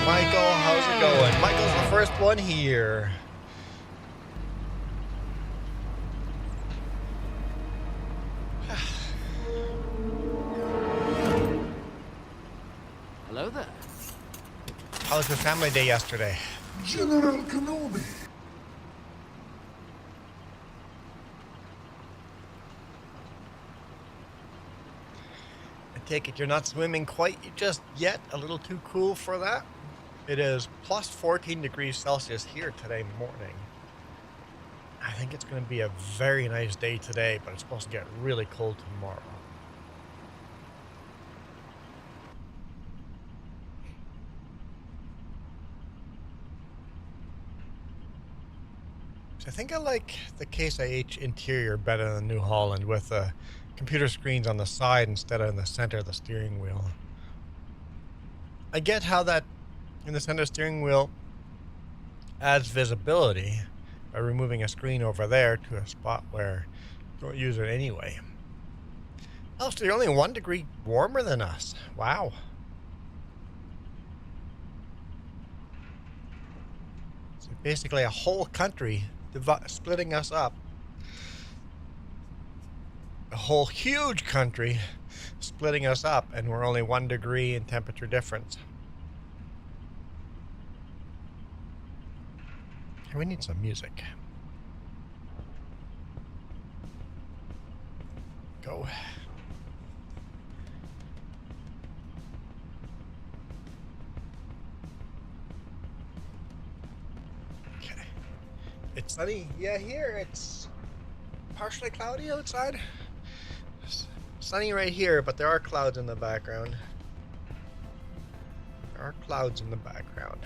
Michael, how's it going? Michael's the first one here. Hello there. How was your family day yesterday? General Kenobi. I take it you're not swimming quite just yet. A little too cool for that. It is plus 14 degrees Celsius here today morning. I think it's going to be a very nice day today, but it's supposed to get really cold tomorrow. So I think I like the Case IH interior better than New Holland with the computer screens on the side instead of in the center of the steering wheel. I get how that in the center steering wheel adds visibility by removing a screen over there to a spot where you don't use it anyway. Oh, so you're only 1 degree warmer than us. Wow. So basically a whole country splitting us up. A whole huge country splitting us up, and we're only 1 degree in temperature difference. We need some music. Go. Okay. It's sunny. Yeah, here it's partially cloudy outside. Sunny right here, but there are clouds in the background. There are clouds in the background.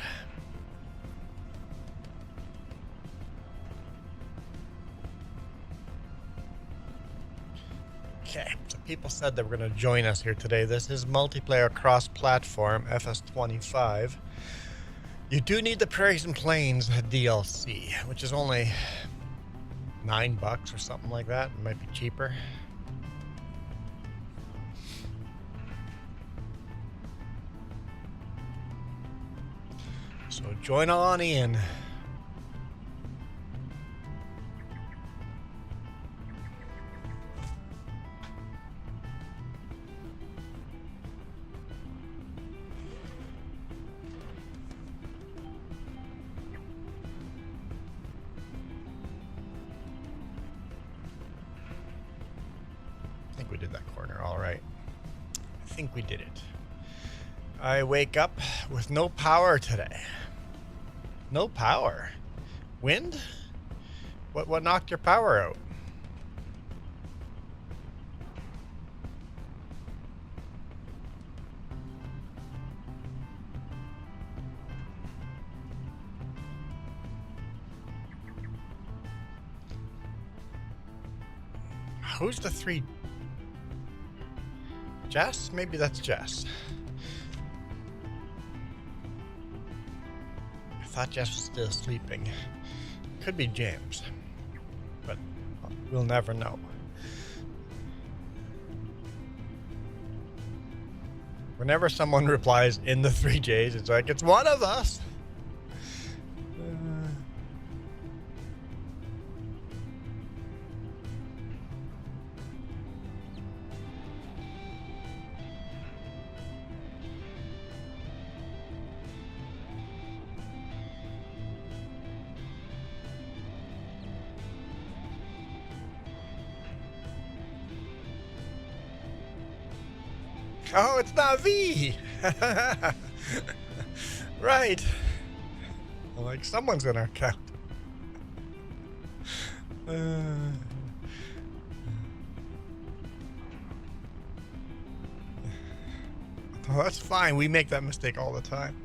Okay, so people said they were going to join us here today. This is multiplayer cross-platform, FS25. You do need the Prairies and Plains DLC, which is only $9 or something like that. It might be cheaper. So join on in. I think we did that corner all right. I think we did it. I wake up with no power today. No power. Wind? What knocked your power out? Who's the three? Jess? Maybe that's Jess. I thought Jess was still sleeping. Could be James. But we'll never know. Whenever someone replies in the 3Js, it's like, it's one of us. Oh, it's not V! Right. Like, someone's in our account. Well, that's fine. We make that mistake all the time.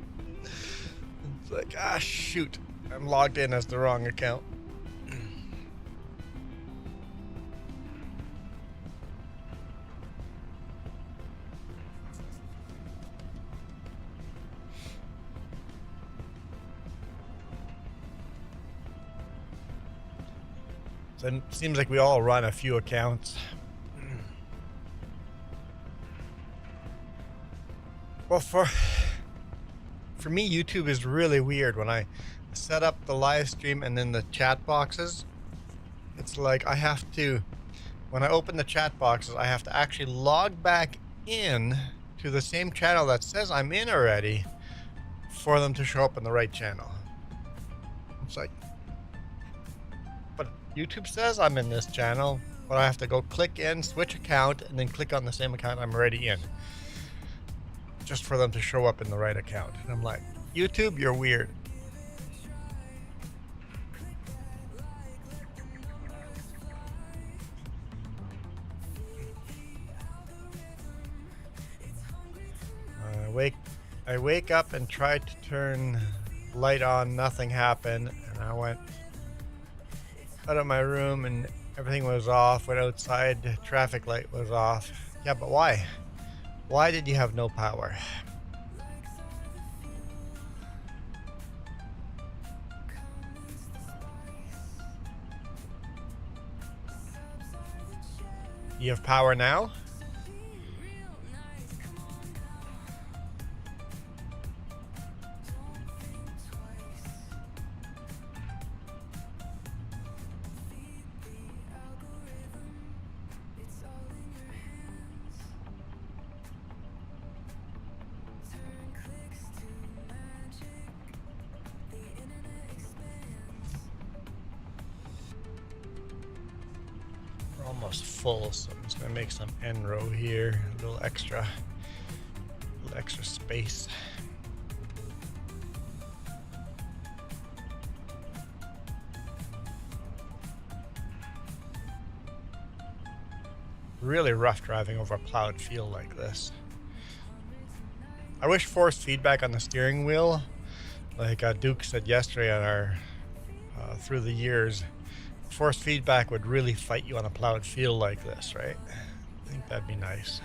It's like, ah, shoot. I'm logged in as the wrong account. So it seems like we all run a few accounts. Well, For me, YouTube is really weird. When I set up the live stream and then the chat boxes, it's like I have to, when I open the chat boxes, I have to actually log back in to the same channel that says I'm in already for them to show up in the right channel. It's like, but YouTube says I'm in this channel, but I have to go click in, switch account, and then click on the same account I'm already in, just for them to show up in the right account. And I'm like, YouTube, you're weird. I wake up and tried to turn light on, nothing happened, and I went out of my room and everything was off. Went outside, the traffic light was off. Yeah, but why? Why did you have no power? You have power now? Almost full, so I'm just gonna make some end row here, a little extra space. Really rough driving over a plowed field like this. I wish force feedback on the steering wheel, like Duke said yesterday on our through the years. Force feedback would really fight you on a plowed field like this, right? I think that'd be nice.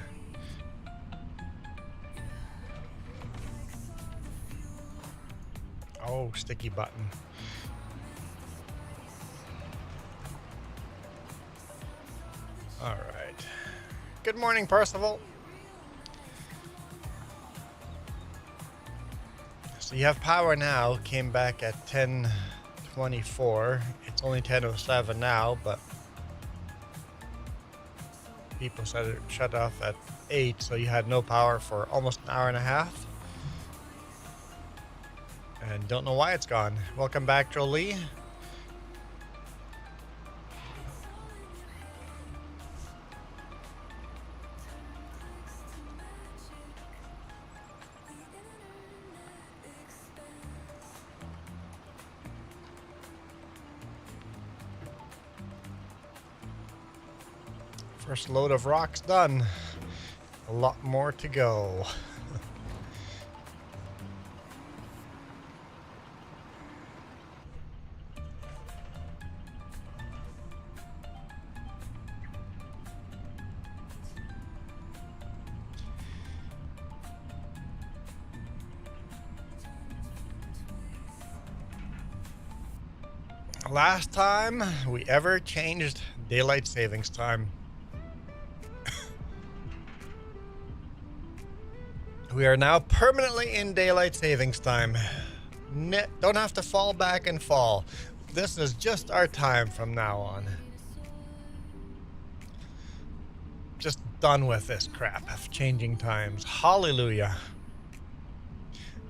Oh, sticky button. All right. Good morning, Percival. So you have power now. Came back at 10:24. It's only 10:07 now, but people said it shut off at 8, so you had no power for almost an hour and a half. And don't know why it's gone. Welcome back, Jolie. First load of rocks done. A lot more to go. Last time we ever changed daylight savings time. We are now permanently in daylight savings time. Don't have to fall back and fall. This is just our time from now on. Just done with this crap of changing times. Hallelujah.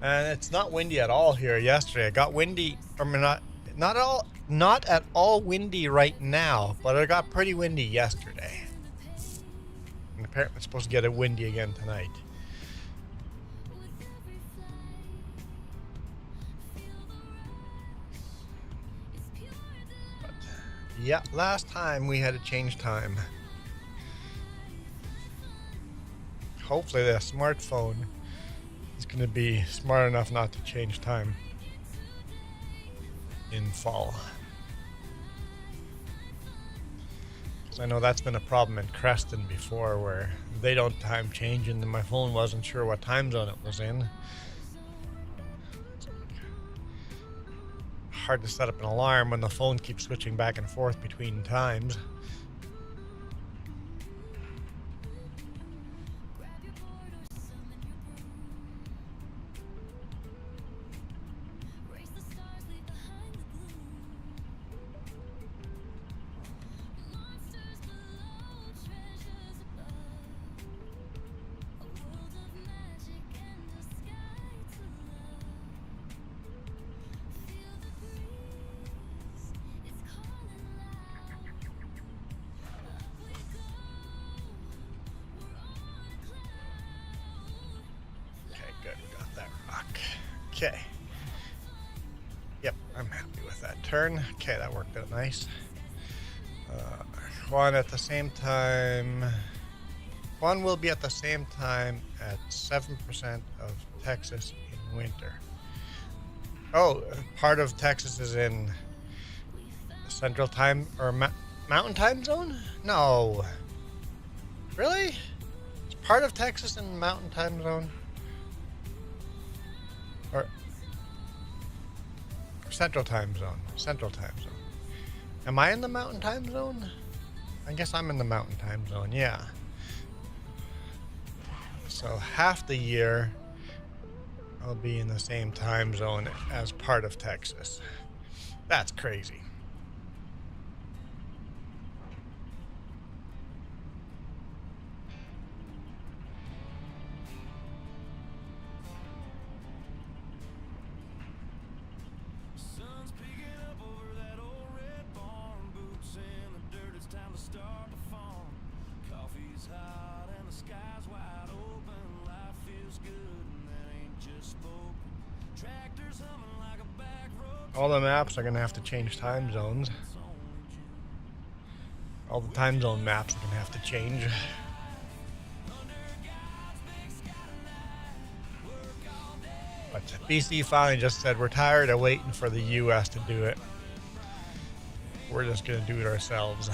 And it's not windy at all here yesterday. It got windy, not at all windy right now, but it got pretty windy yesterday. And apparently it's supposed to get it windy again tonight. Yeah, last time we had to change time. Hopefully the smartphone is going to be smart enough not to change time in fall. Because I know that's been a problem in Creston before, where they don't time change and my phone wasn't sure what time zone it was in. Hard to set up an alarm when the phone keeps switching back and forth between times. Okay. Yep, I'm happy with that turn. Okay, that worked out nice. Juan at the same time. Juan will be at the same time at 7% of Texas in winter. Oh, part of Texas is in Central Time or Mountain Time Zone? No. Really? Is part of Texas in Mountain Time Zone? Or Central Time Zone? Central Time Zone. Am I in the Mountain Time Zone? I guess I'm in the Mountain Time Zone, yeah. So half the year I'll be in the same time zone as part of Texas. That's crazy. All the maps are going to have to change time zones. All the time zone maps are going to have to change. But BC finally just said, we're tired of waiting for the US to do it. We're just going to do it ourselves.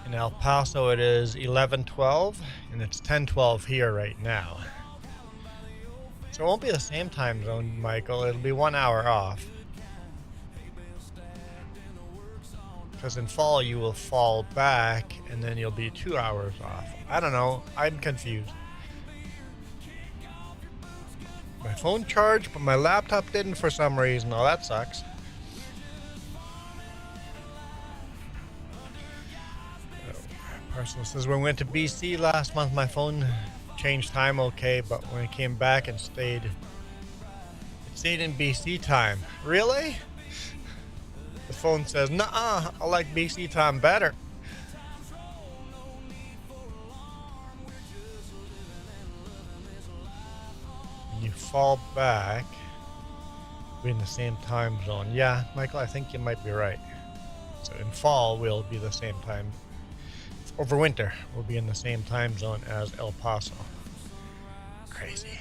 In El Paso it is 11:12 and it's 10:12 here right now. So it won't be the same time zone, Michael. It'll be 1 hour off. Because in fall you will fall back and then you'll be 2 hours off. I don't know. I'm confused. My phone charged, but my laptop didn't for some reason. Oh, that sucks. Parcel says when we went to BC last month, my phone changed time okay, but when it came back and stayed in BC time. Really? The phone says, "Nuh-uh, I like BC time better." When you fall back, we're in the same time zone. Yeah, Michael, I think you might be right. So in fall, we'll be the same time. Over winter, we'll be in the same time zone as El Paso. Crazy.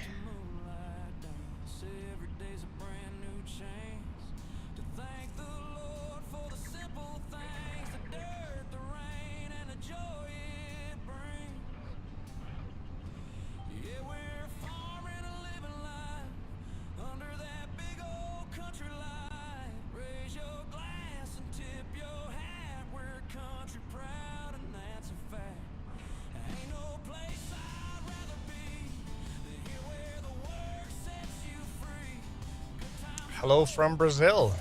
Hello from Brazil.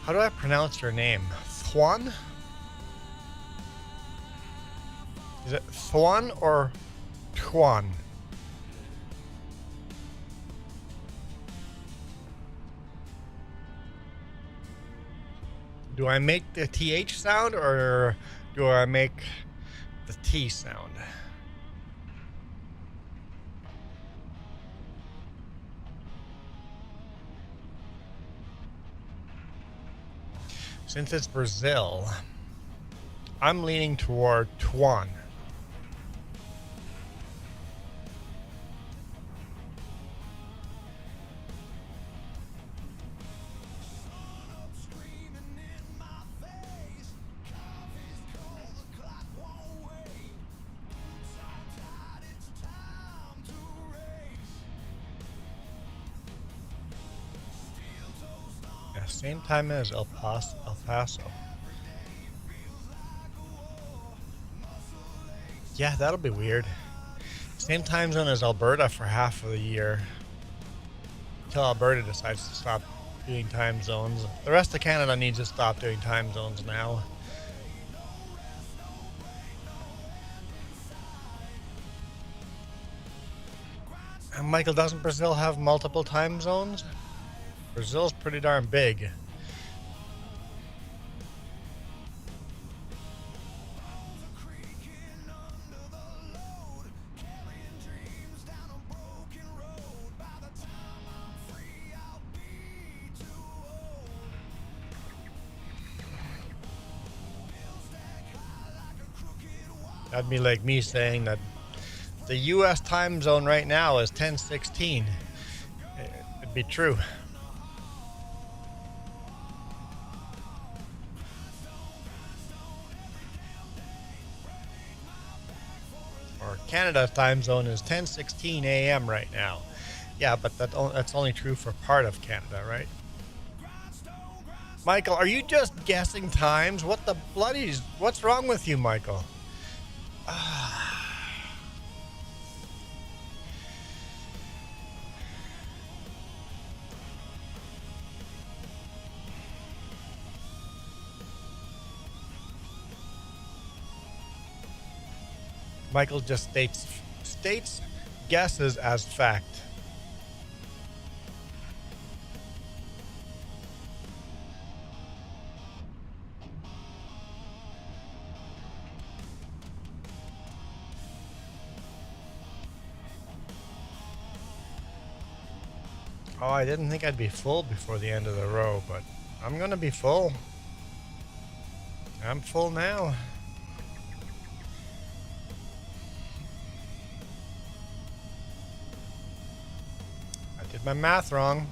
How do I pronounce your name? Juan? Is it Juan or Tuan? Do I make the TH sound or do I make the T sound? Since it's Brazil, I'm leaning toward Tuan. Yeah, same time as El Paso. Yeah, that'll be weird. Same time zone as Alberta for half of the year. Until Alberta decides to stop doing time zones. The rest of Canada needs to stop doing time zones now. And Michael, doesn't Brazil have multiple time zones? Brazil's pretty darn big. That'd be like me saying that the U.S. time zone right now is 10:16. It'd be true. Or Canada's time zone is 10:16 a.m. right now. Yeah, but that's only true for part of Canada, right? Michael, are you just guessing times? What the bloodies? What's wrong with you, Michael? Michael just states guesses as fact. Oh, I didn't think I'd be full before the end of the row, but I'm gonna be full. I'm full now. I did my math wrong.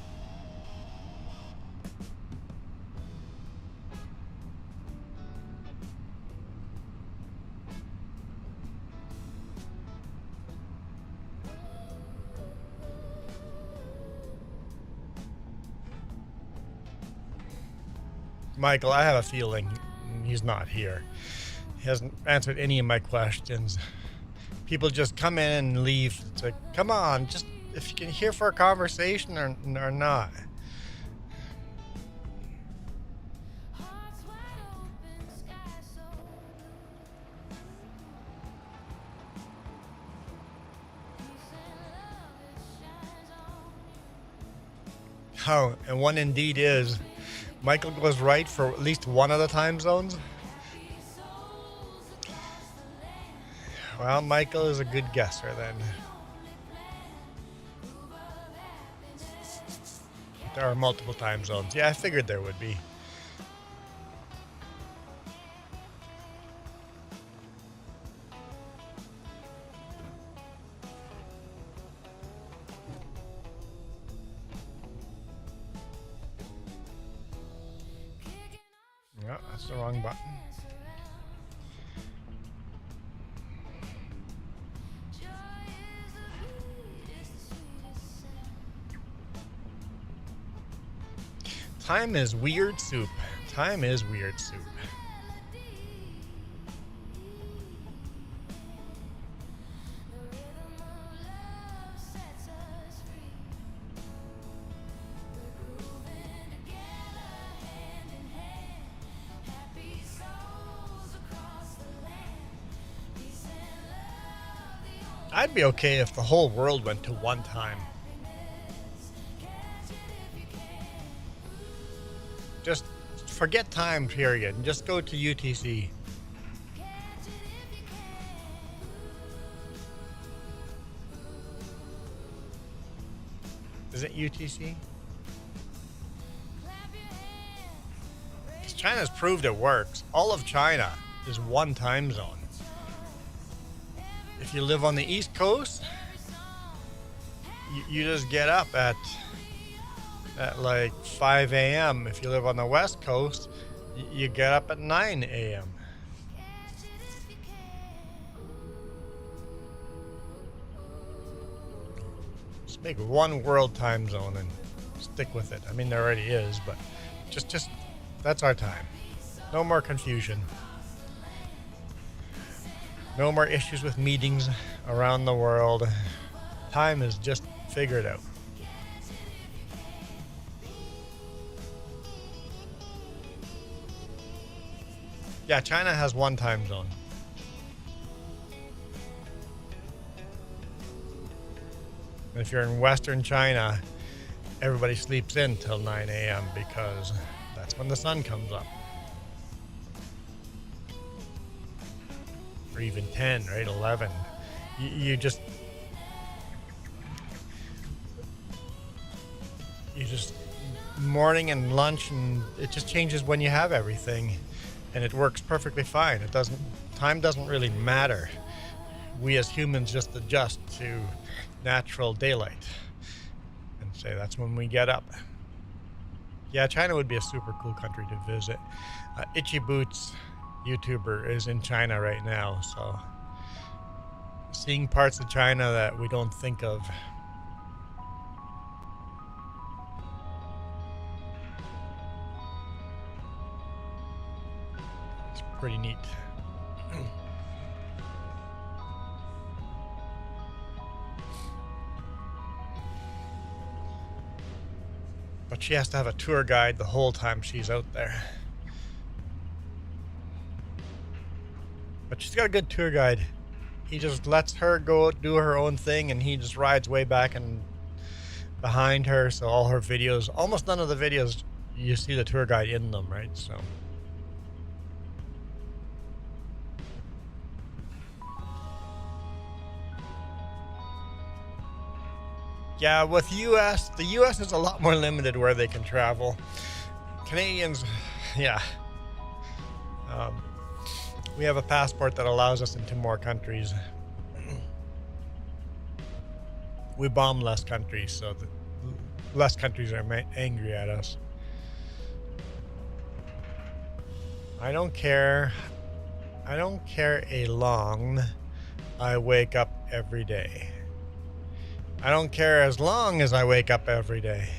Michael, I have a feeling he's not here. He hasn't answered any of my questions. People just come in and leave. It's like, come on, just if you can hear for a conversation or not. Oh, and one indeed is Michael was right for at least one of the time zones. Well, Michael is a good guesser then. There are multiple time zones. Yeah, I figured there would be. No, that's the wrong button. Time is weird soup. Time is weird soup. I'd be okay if the whole world went to one time. Just forget time, period, and just go to UTC. Is it UTC? Because China's proved it works. All of China is one time zone. If you live on the East Coast, you just get up at like 5 a.m. If you live on the West Coast, you get up at 9 a.m. Just make one world time zone and stick with it. I mean, there already is, but just that's our time. No more confusion. No more issues with meetings around the world. Time is just figured out. Yeah, China has one time zone. If you're in Western China, everybody sleeps in till 9 a.m. because that's when the sun comes up. Or even 10, right? 11. You just morning and lunch, and it just changes when you have everything, and it works perfectly fine. Time doesn't really matter. We as humans just adjust to natural daylight and say that's when we get up. Yeah, China would be a super cool country to visit. Itchy Boots YouTuber is in China right now, so seeing parts of China that we don't think of. It's pretty neat. But she has to have a tour guide the whole time she's out there. But she's got a good tour guide. He just lets her go do her own thing, and he just rides way back and behind her. So all her videos, almost none of the videos, you see the tour guide in them, right? So yeah, with the US is a lot more limited where they can travel. Canadians, yeah. We have a passport that allows us into more countries. We bomb less countries, so less countries are angry at us. I don't care a long I wake up every day. I don't care as long as I wake up every day.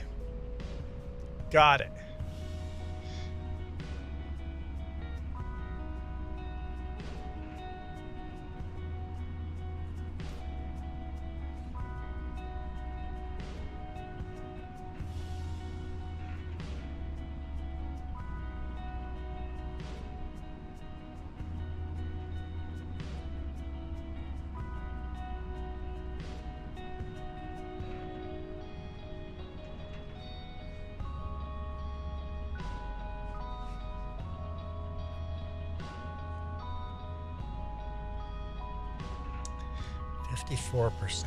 Got it. %.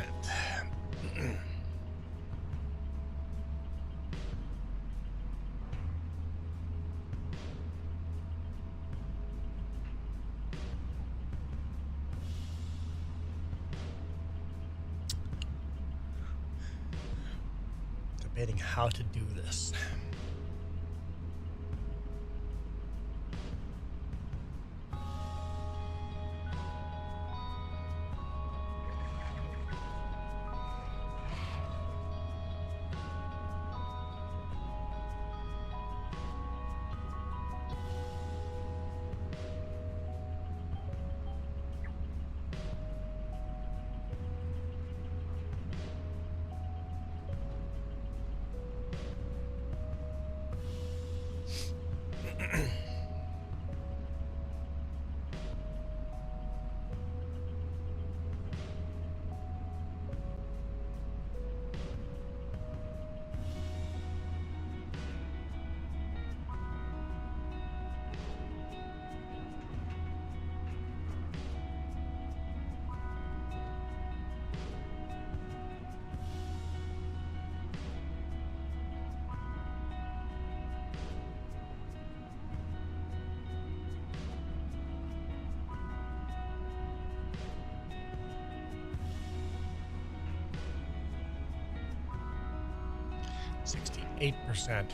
Debating how to do this. %.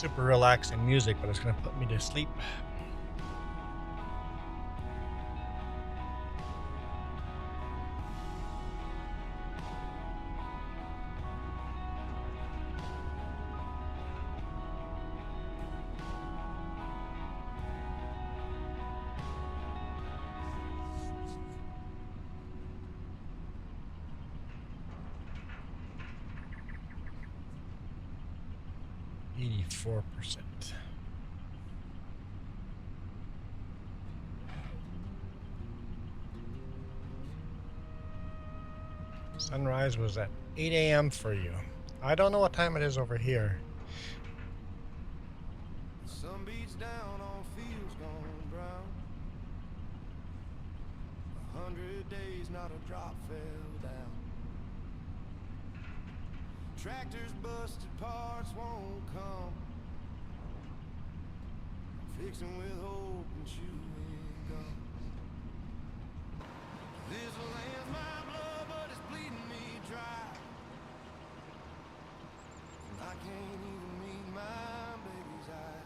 super relaxing music, but it's going to put me to sleep. %. Sunrise was at 8 a.m. for you. I don't know what time it is over here. Sun beats down on fields gone brown. 100 days, not a drop fell down. Tractors busted, parts won't come. Fixing with hope and chewing gum. This land's my blood, but it's bleeding me dry. I can't even meet my baby's eye.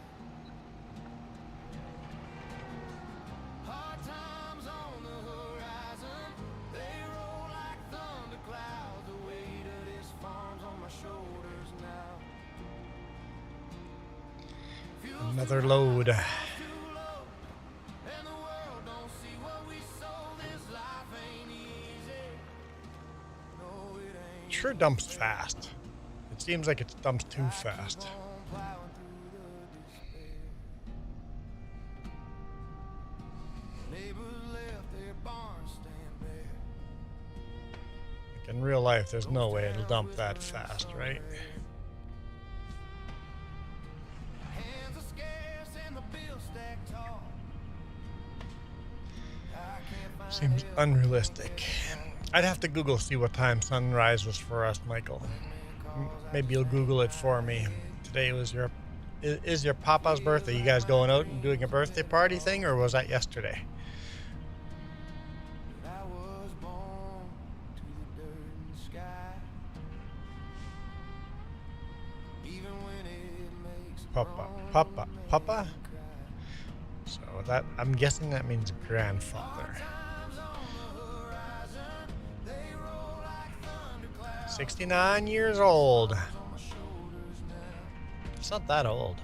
Hard times on the horizon, they roll like thunder clouds. The weight of this farm's on my shoulders now. Another load. Sure dumps fast. It seems like it dumps too fast. Like in real life, there's no way it'll dump that fast, right? Seems unrealistic. I'd have to Google see what time sunrise was for us, Michael. Maybe you'll Google it for me. Today was is your papa's birthday. You guys going out and doing a birthday party thing, or was that yesterday? Papa? So that, I'm guessing that means grandfather. 69 years old. It's not that old.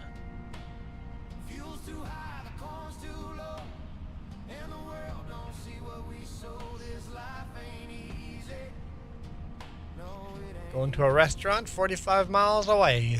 Going to a restaurant 45 miles away.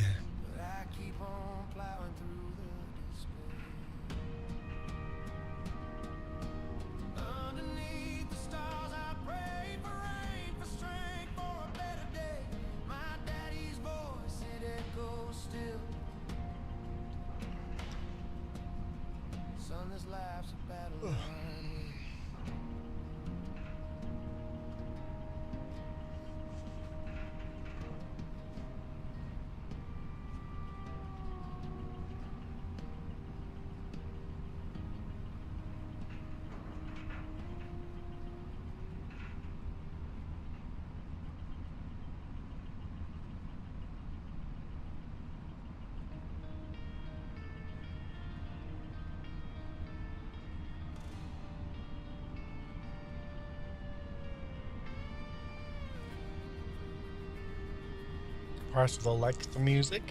Parcel likes the music.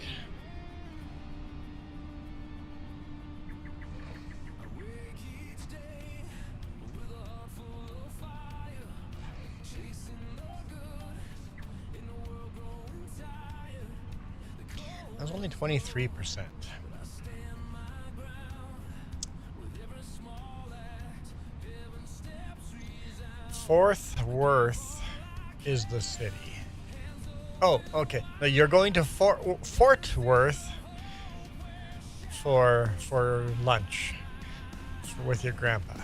That was only 23%. Fort Worth is the city. Oh, okay. Now you're going to Fort Worth for lunch with your grandpa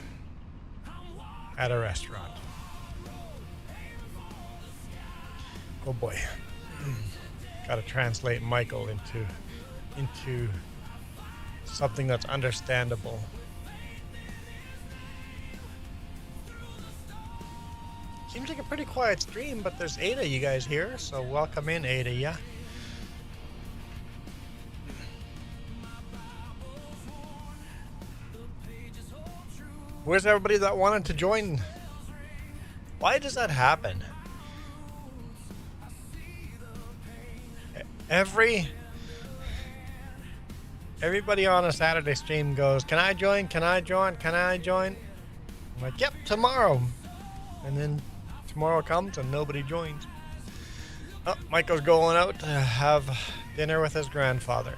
at a restaurant. Oh boy. Got to translate Michael into something that's understandable. Seems like a pretty quiet stream, but there's 8 of you guys here, so welcome in, 8 of ya. Where's everybody that wanted to join? Why does that happen? Everybody on a Saturday stream goes, "Can I join? Can I join? Can I join?" I'm like, "Yep, tomorrow." And then tomorrow comes and nobody joins. Oh, Michael's going out to have dinner with his grandfather.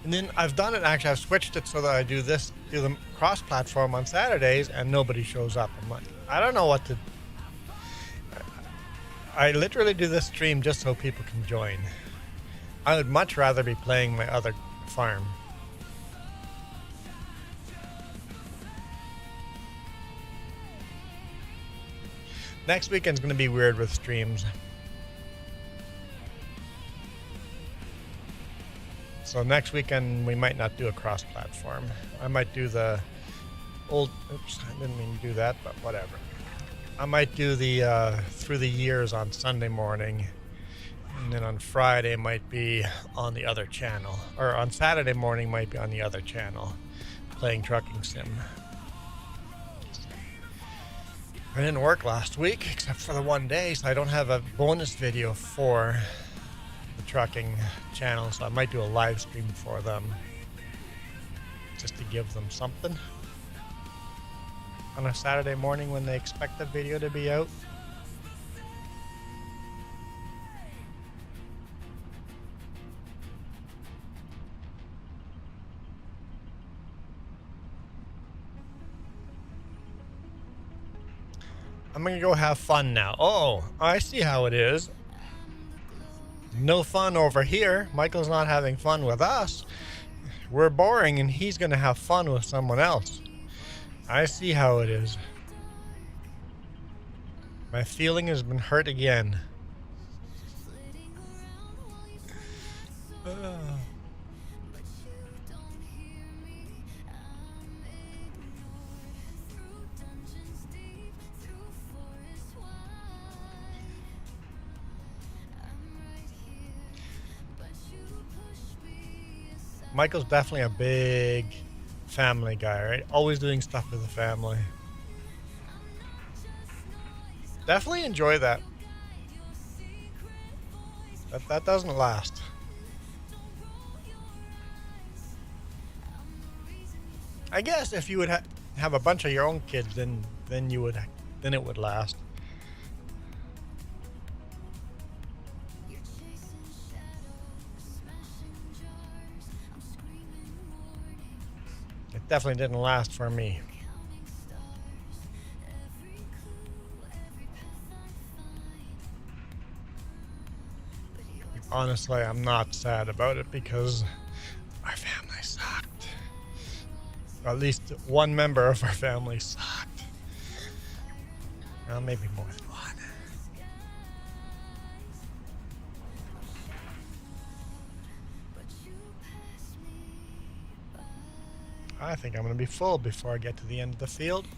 And then I've done it, actually, I've switched it so that I do the cross-platform on Saturdays and nobody shows up. I'm like, I don't know what to... I literally do this stream just so people can join. I would much rather be playing my other farm. Next weekend's going to be weird with streams. So next weekend we might not do a cross-platform. I might do the old... Oops, I didn't mean to do that, but whatever. I might do the through the years on Sunday morning. And then on Friday might be on the other channel. Or on Saturday morning might be on the other channel. Playing Trucking Sim. I didn't work last week except for the one day, so I don't have a bonus video for the trucking channel, so I might do a live stream for them just to give them something on a Saturday morning when they expect the video to be out. I'm gonna go have fun now. Oh, I see how it is. No fun over here. Michael's not having fun with us. We're boring and he's gonna have fun with someone else. I see how it is. My feeling has been hurt again. Michael's definitely a big family guy, right? Always doing stuff with the family. Definitely enjoy that. That doesn't last. I guess if you would have a bunch of your own kids, then it would last. It definitely didn't last for me. Honestly, I'm not sad about it because our family sucked. Or at least one member of our family sucked. Well, maybe more than one. I think I'm going to be full before I get to the end of the field.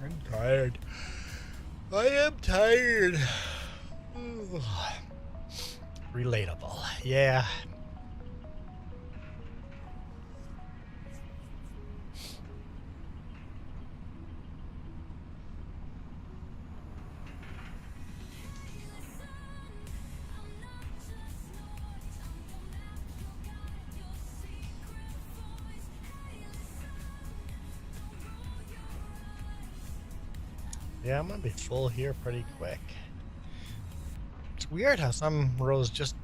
I'm tired. I am tired. Ugh. Relatable. Yeah. Yeah, I'm gonna be full here pretty quick. It's weird how some rows just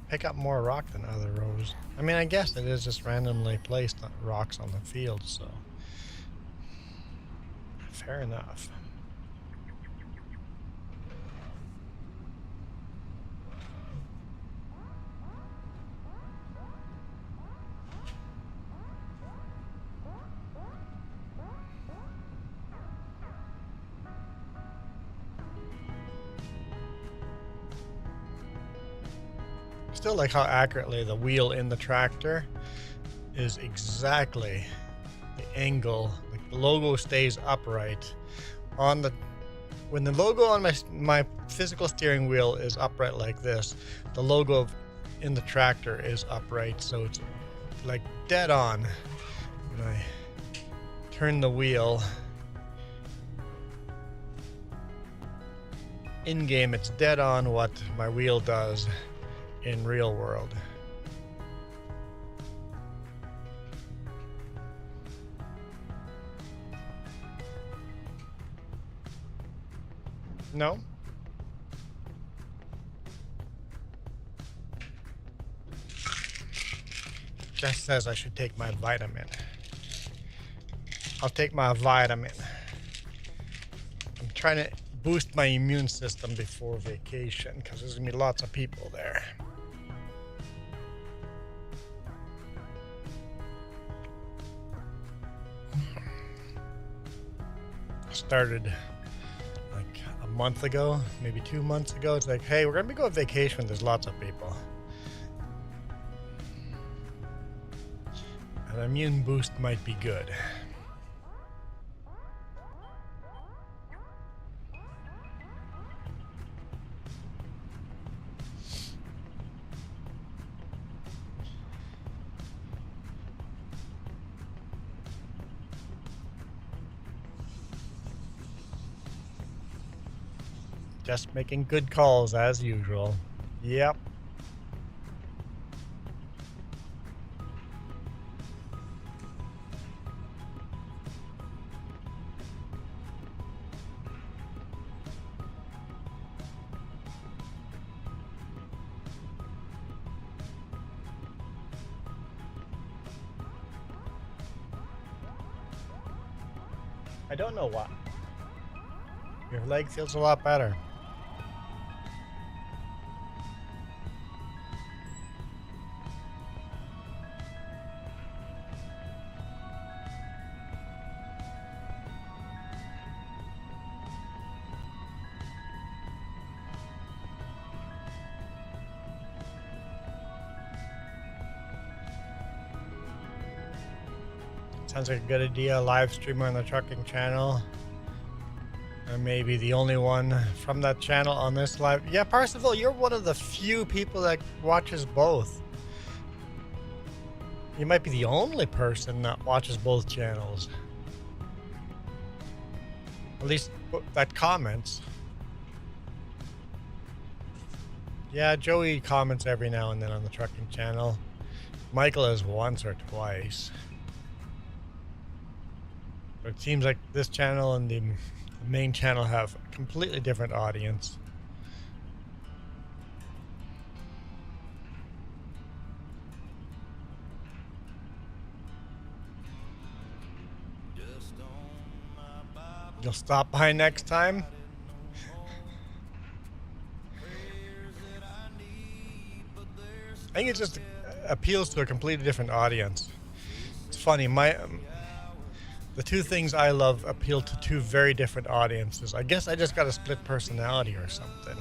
pick up more rock than other rows. I mean, I guess it is just randomly placed rocks on the field, so fair enough. Still like how accurately the wheel in the tractor is exactly the angle. Like the logo stays upright on the when the logo on my physical steering wheel is upright like this, the logo in the tractor is upright, so it's like dead on. When I turn the wheel in game, it's dead on what my wheel does in real world. No? Jess says I should take my vitamin. I'll take my vitamin. I'm trying to boost my immune system before vacation because there's gonna be lots of people there. Started like a month ago, maybe 2 months ago. It's like, hey, we're gonna be going on vacation. There's lots of people. An immune boost might be good. Just making good calls as usual. Yep. I don't know why. Your leg feels a lot better. Sounds like a good idea. Live streamer on the trucking channel. And maybe the only one from that channel on this live. Yeah, Parsifal, you're one of the few people that watches both. You might be the only person that watches both channels. At least that comments. Yeah, Joey comments every now and then on the trucking channel. Michael is once or twice. But it seems like this channel and the main channel have a completely different audience. You'll stop by next time? I think it just appeals to a completely different audience. It's funny, the two things I love appeal to two very different audiences. I guess I just got a split personality or something.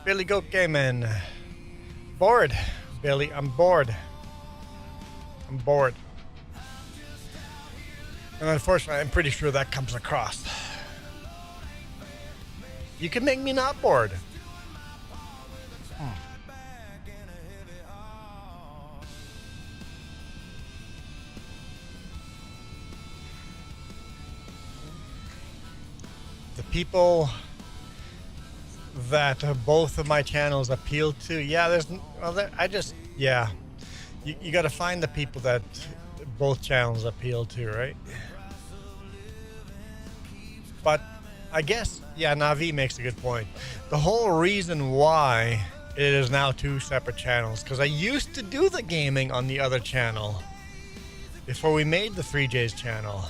Billy Goat Gaming. Bored. Billy, I'm bored. I'm bored. And unfortunately, I'm pretty sure that comes across. You can make me not bored. The people that both of my channels appeal to, yeah, yeah. You got to find the people that both channels appeal to, right? But I guess, yeah, Navi makes a good point. The whole reason why it is now two separate channels, because I used to do the gaming on the other channel before we made the 3J's channel.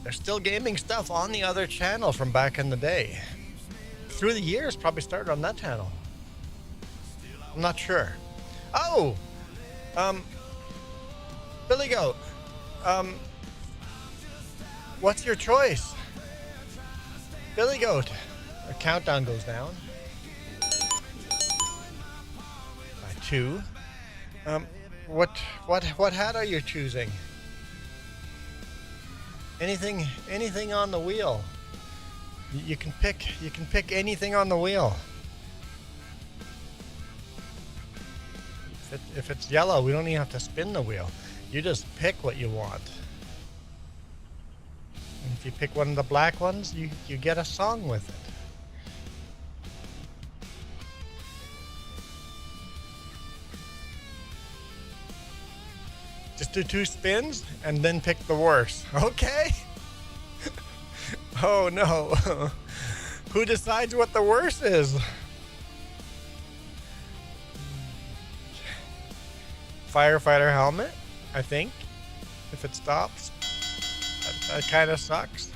There's still gaming stuff on the other channel from back in the day. Through the years, probably started on that channel. I'm not sure. Oh! Billy Goat. Um, what's your choice? Billy Goat. A countdown goes down. By 2. What hat are you choosing? Anything on the wheel. You can pick anything on the wheel. If it's yellow, we don't even have to spin the wheel. You just pick what you want. And if you pick one of the black ones, you get a song with it. Just do 2 spins and then pick the worst. Okay? Oh no. Who decides what the worst is? Firefighter helmet, I think. If it stops. That kind of sucks.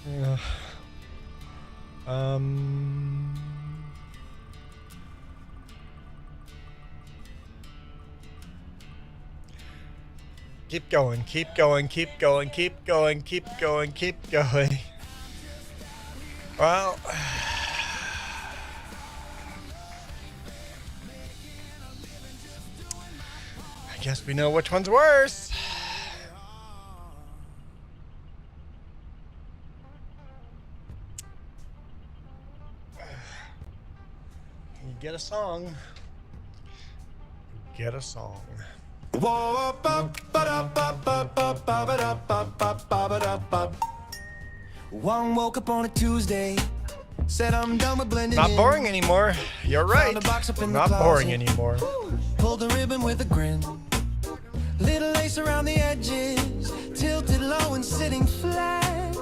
Yeah. Keep going, keep going, keep going, keep going, keep going, keep going. Well, I guess we know which one's worse. You get a song. You get a song. One woke up on a Tuesday, said I'm done with blending Not in. boring anymore. You're right. Found a box up in the Not closet. boring anymore. Pulled the ribbon with a grin. Little lace around the edges, tilted low and sitting flat.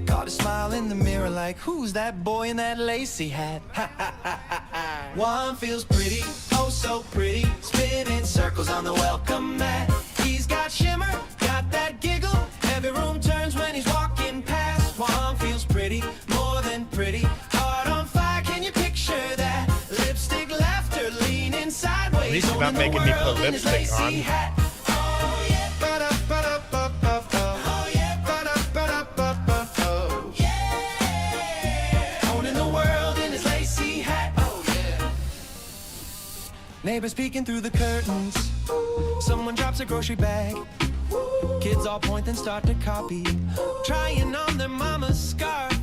Caught a smile in the mirror like, who's that boy in that lacy hat? One feels pretty, oh so pretty, spinning circles on the welcome mat. He's got shimmer, got that giggle, every room turns when he's walking past. One feels pretty, more than pretty, heart on fire, can you picture that? Lipstick, laughter, leaning sideways. At least you're not making me put lipstick on. Oh yeah, oh yeah, yeah. Owning the world in his lacy hat. Oh yeah. Neighbors peeking through the curtains. Someone drops a grocery bag. Kids all point then start to copy, trying on their mama's scarf.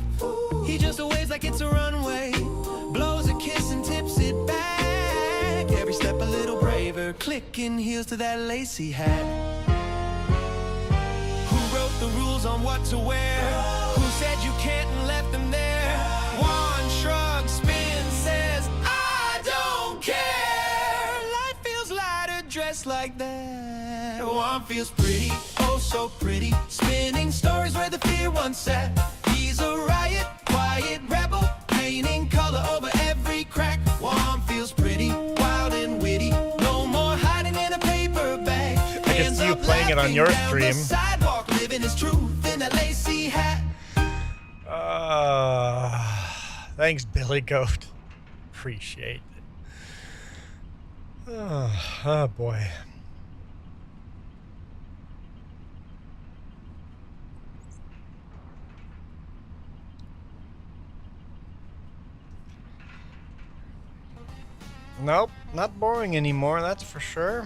He just waves like it's a runway, blows a kiss and tips it back. Every step a little braver, clicking heels to that lacy hat. Who wrote the rules on what to wear? Who said you can't and left them there? One shrug, spin, says, I don't care. Life feels lighter dressed like that. One feels pretty, oh so pretty, spinning stories where the fear once sat. He's a riot, quiet rebel, painting color over every crack. One feels pretty, wild and witty, no more hiding in a paper bag. I can see you playing it on your stream. Sidewalk, living his truth in a lacy hat. Thanks, Billy Goat. Appreciate it. Oh boy. Nope, not boring anymore, that's for sure.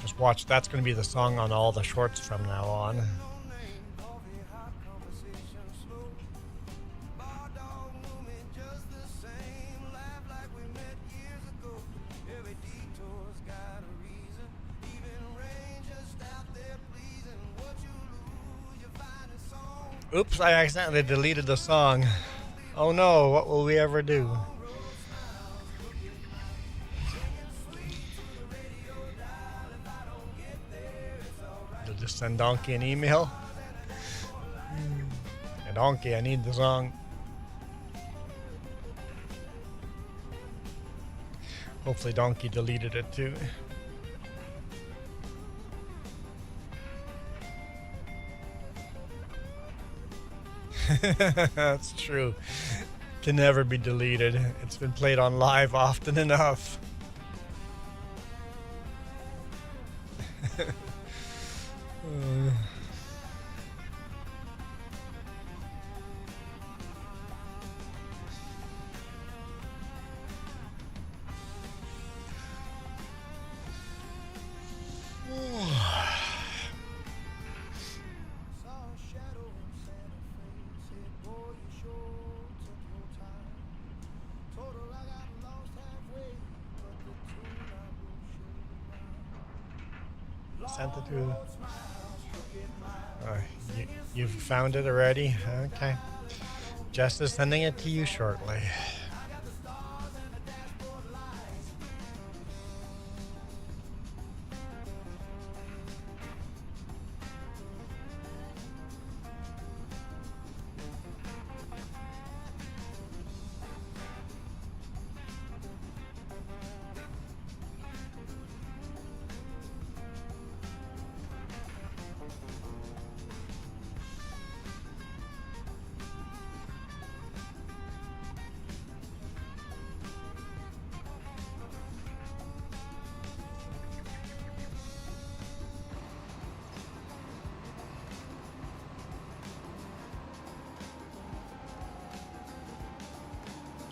Just watch, that's going to be the song on all the shorts from now on. Oops, I accidentally deleted the song. Oh no, what will we ever do? You'll just send Donkey an email. Hey, Donkey, I need the song. Hopefully Donkey deleted it too. That's true. can never be deleted. It's been played on live often enough. Sent it to. You've found it already? Okay. Jess is sending it to you shortly.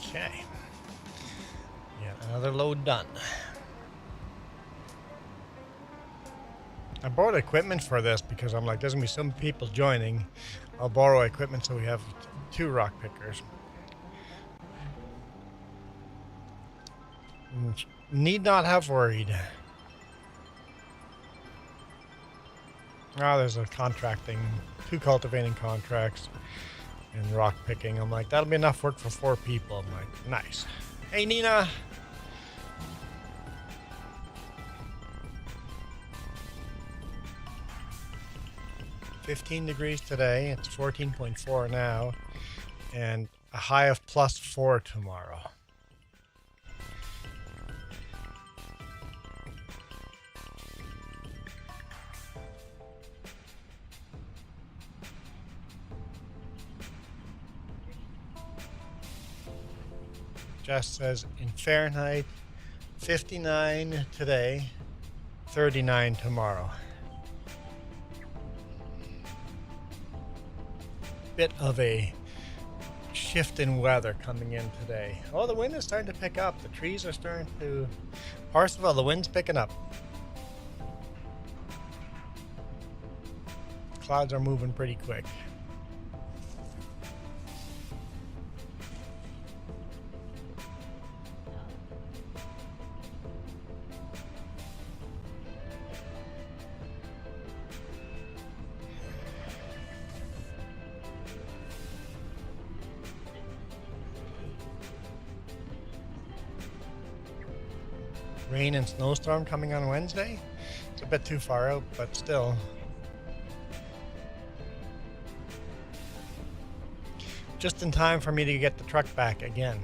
Okay. Yeah, another load done. I borrowed equipment for this because I'm like, there's gonna be some people joining. I'll borrow equipment so we have 2 rock pickers. Need not have worried. There's a contracting, 2 cultivating contracts. And rock picking. I'm like, that'll be enough work for 4 people. I'm like, nice. Hey, Nina. $15 today. It's 14.4 now. And a high of +4 tomorrow. Jess says in Fahrenheit, 59 today, 39 tomorrow. Bit of a shift in weather coming in today. Oh, the wind is starting to pick up. The trees are starting to... Parsifal, the wind's picking up. Clouds are moving pretty quick. Rain and snowstorm coming on Wednesday. It's a bit too far out, but still. Just in time for me to get the truck back again.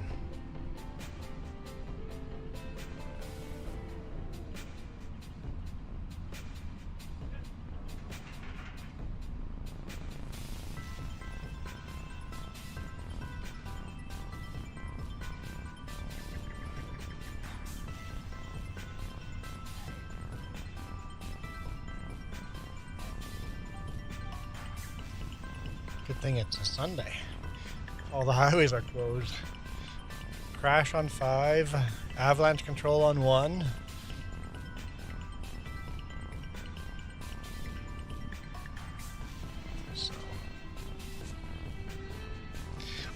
Good thing it's a Sunday. All the highways are closed. Crash on 5, avalanche control on 1. So.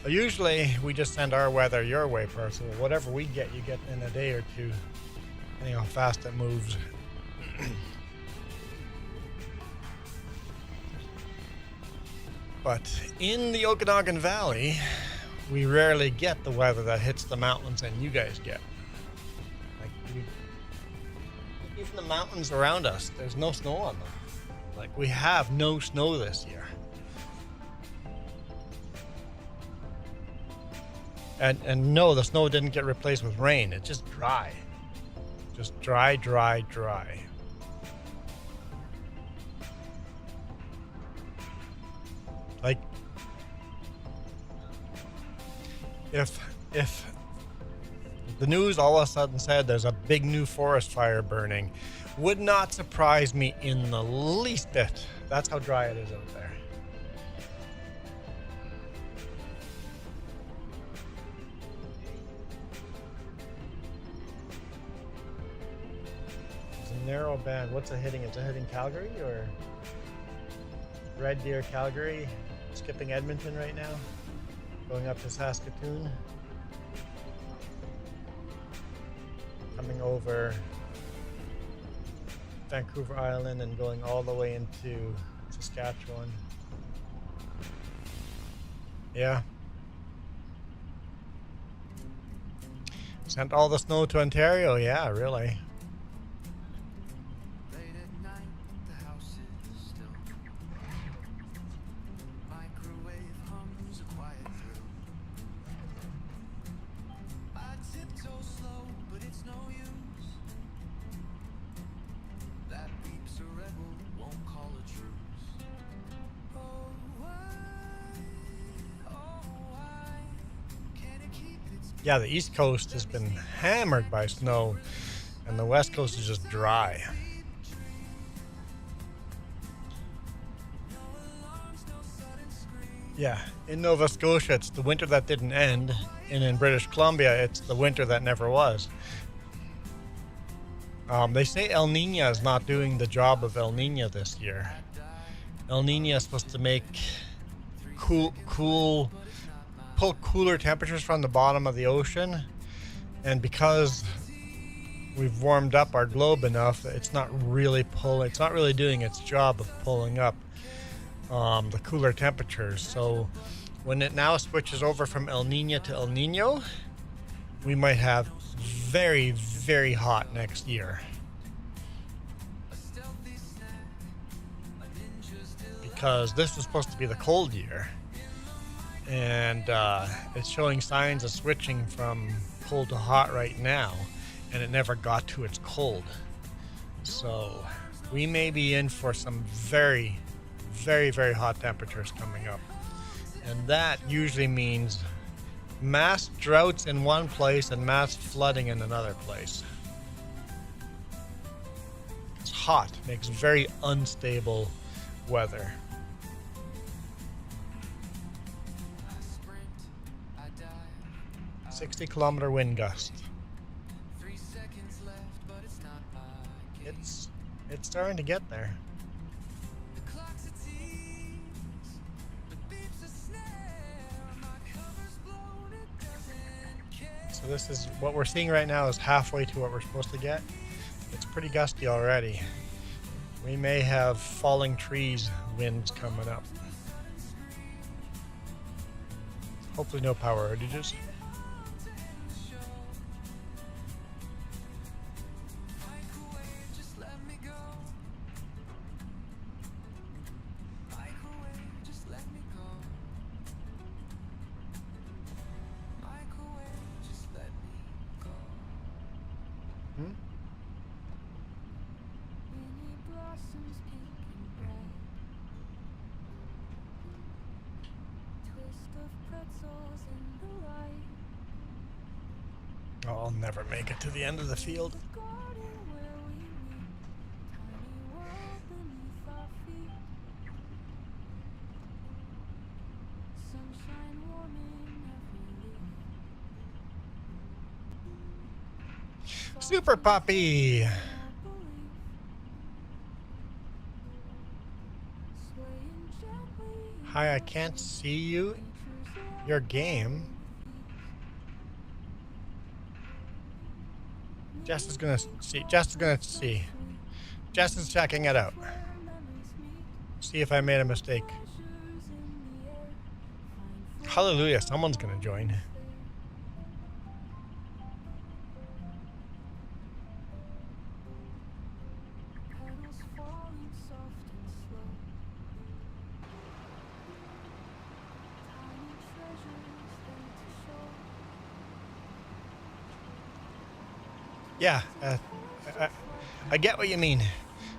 Usually we just send our weather your way, personally. Whatever we get, you get in a day or two, depending on how fast it moves. But in the Okanagan Valley, we rarely get the weather that hits the mountains and you guys get. Like, even the mountains around us, there's no snow on them. Like, we have no snow this year. And no, the snow didn't get replaced with rain. It's just dry. Just dry, dry, dry. Like, If the news all of a sudden said there's a big new forest fire burning, would not surprise me in the least bit. That's how dry it is out there. It's a narrow band. What's it hitting? Is it hitting Calgary or Red Deer, Calgary? Skipping Edmonton right now, going up to Saskatoon, coming over Vancouver Island and going all the way into Saskatchewan. Yeah. Sent all the snow to Ontario. Yeah, really. Yeah, the East Coast has been hammered by snow, and the West Coast is just dry. Yeah, in Nova Scotia, it's the winter that didn't end, and in British Columbia, it's the winter that never was. They say El Niño is not doing the job of El Niño this year. El Niño is supposed to make pull cooler temperatures from the bottom of the ocean, and because we've warmed up our globe enough, it's not really doing its job of pulling up the cooler temperatures. So when it now switches over from El Niño to El Niño, we might have very, very hot next year, because this was supposed to be the cold year. And it's showing signs of switching from cold to hot right now, and it never got to its cold. So we may be in for some very, very, very hot temperatures coming up. And that usually means mass droughts in one place and mass flooding in another place. It's hot, makes very unstable weather. 60-kilometer wind gust. It's starting to get there. So this is what we're seeing right now, is halfway to what we're supposed to get. It's pretty gusty already. We may have falling trees winds coming up. Hopefully no power outages. I'll never make it to the end of the field. Super Puppy! Hi, I can't see you. Your game. Jess is gonna see. Jess is checking it out. See if I made a mistake. Hallelujah, someone's gonna join. Yeah, I get what you mean,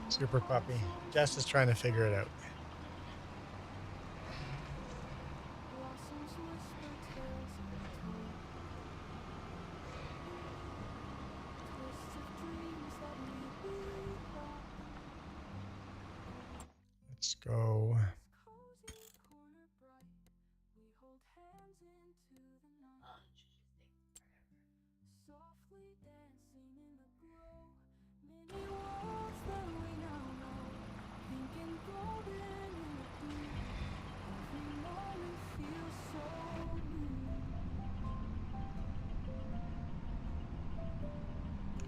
Super Puppy. Jess is trying to figure it out.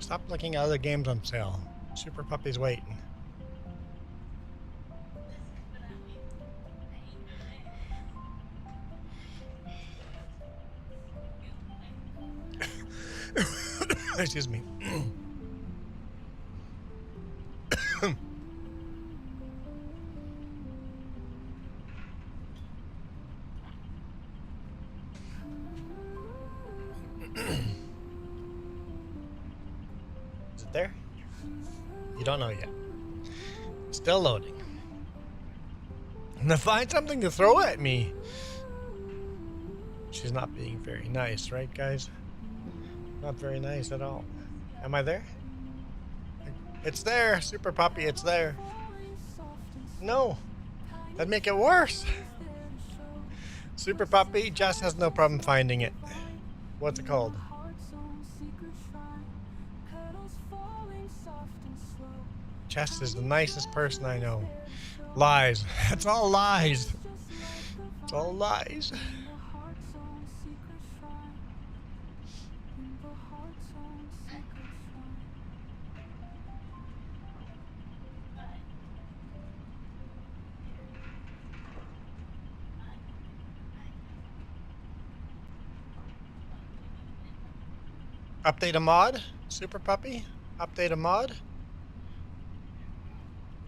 Stop looking at other games on sale. Super Puppy's waiting. Excuse me. Is it there? You don't know yet. Still loading. Now find something to throw at me. She's not being very nice, right, guys? Not very nice at all. Am I there? It's there, Super Puppy, it's there. No, that'd make it worse. Super Puppy just has no problem finding it. What's it called? Jess is the nicest person I know. Lies. It's all lies. It's all lies. Update a mod, Super Puppy. Update a mod.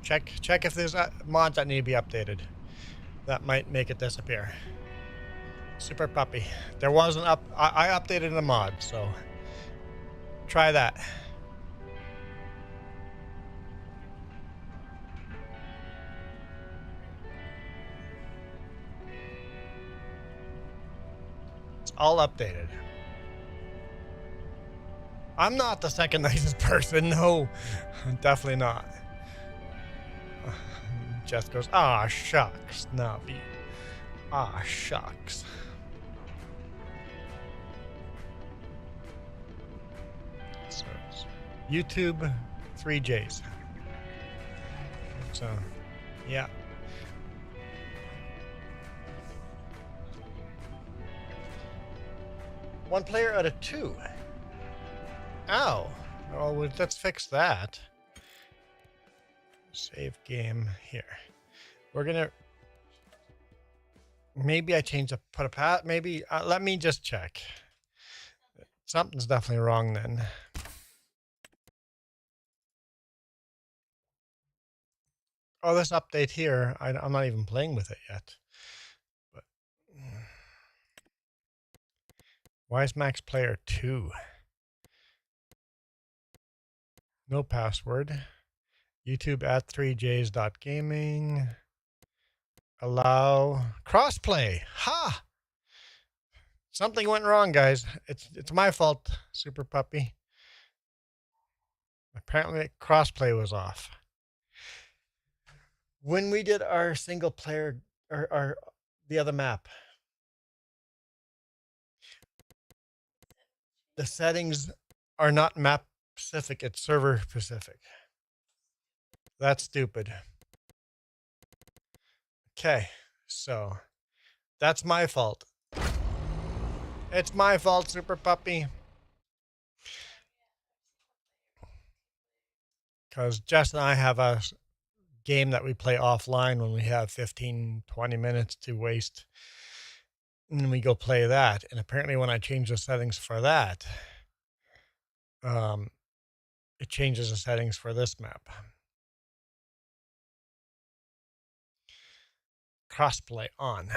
Check if there's mods that need to be updated. That might make it disappear. Super Puppy. There was an I updated a mod, so try that. It's all updated. I'm not the second nicest person. No, definitely not. Jess goes, ah, shucks, Nobby. Ah, shucks. So, YouTube 3Js. So, yeah. One player out of two. Ow. Oh, well, let's fix that. Save game here. We're gonna. Maybe I changed the put a pat. Maybe let me just check. Something's definitely wrong then. Oh, this update here. I'm not even playing with it yet. But why is max player 2? No password. YouTube at 3js.gaming. Allow crossplay. Ha! Something went wrong, guys. It's my fault, Super Puppy. Apparently crossplay was off. When we did our single player or the other map, the settings are not map specific, it's server specific. That's stupid. Okay, so that's my fault. It's my fault, Super Puppy. Because Jess and I have a game that we play offline when we have 15, 20 minutes to waste. And then we go play that. And apparently when I change the settings for that, it changes the settings for this map. Crossplay on.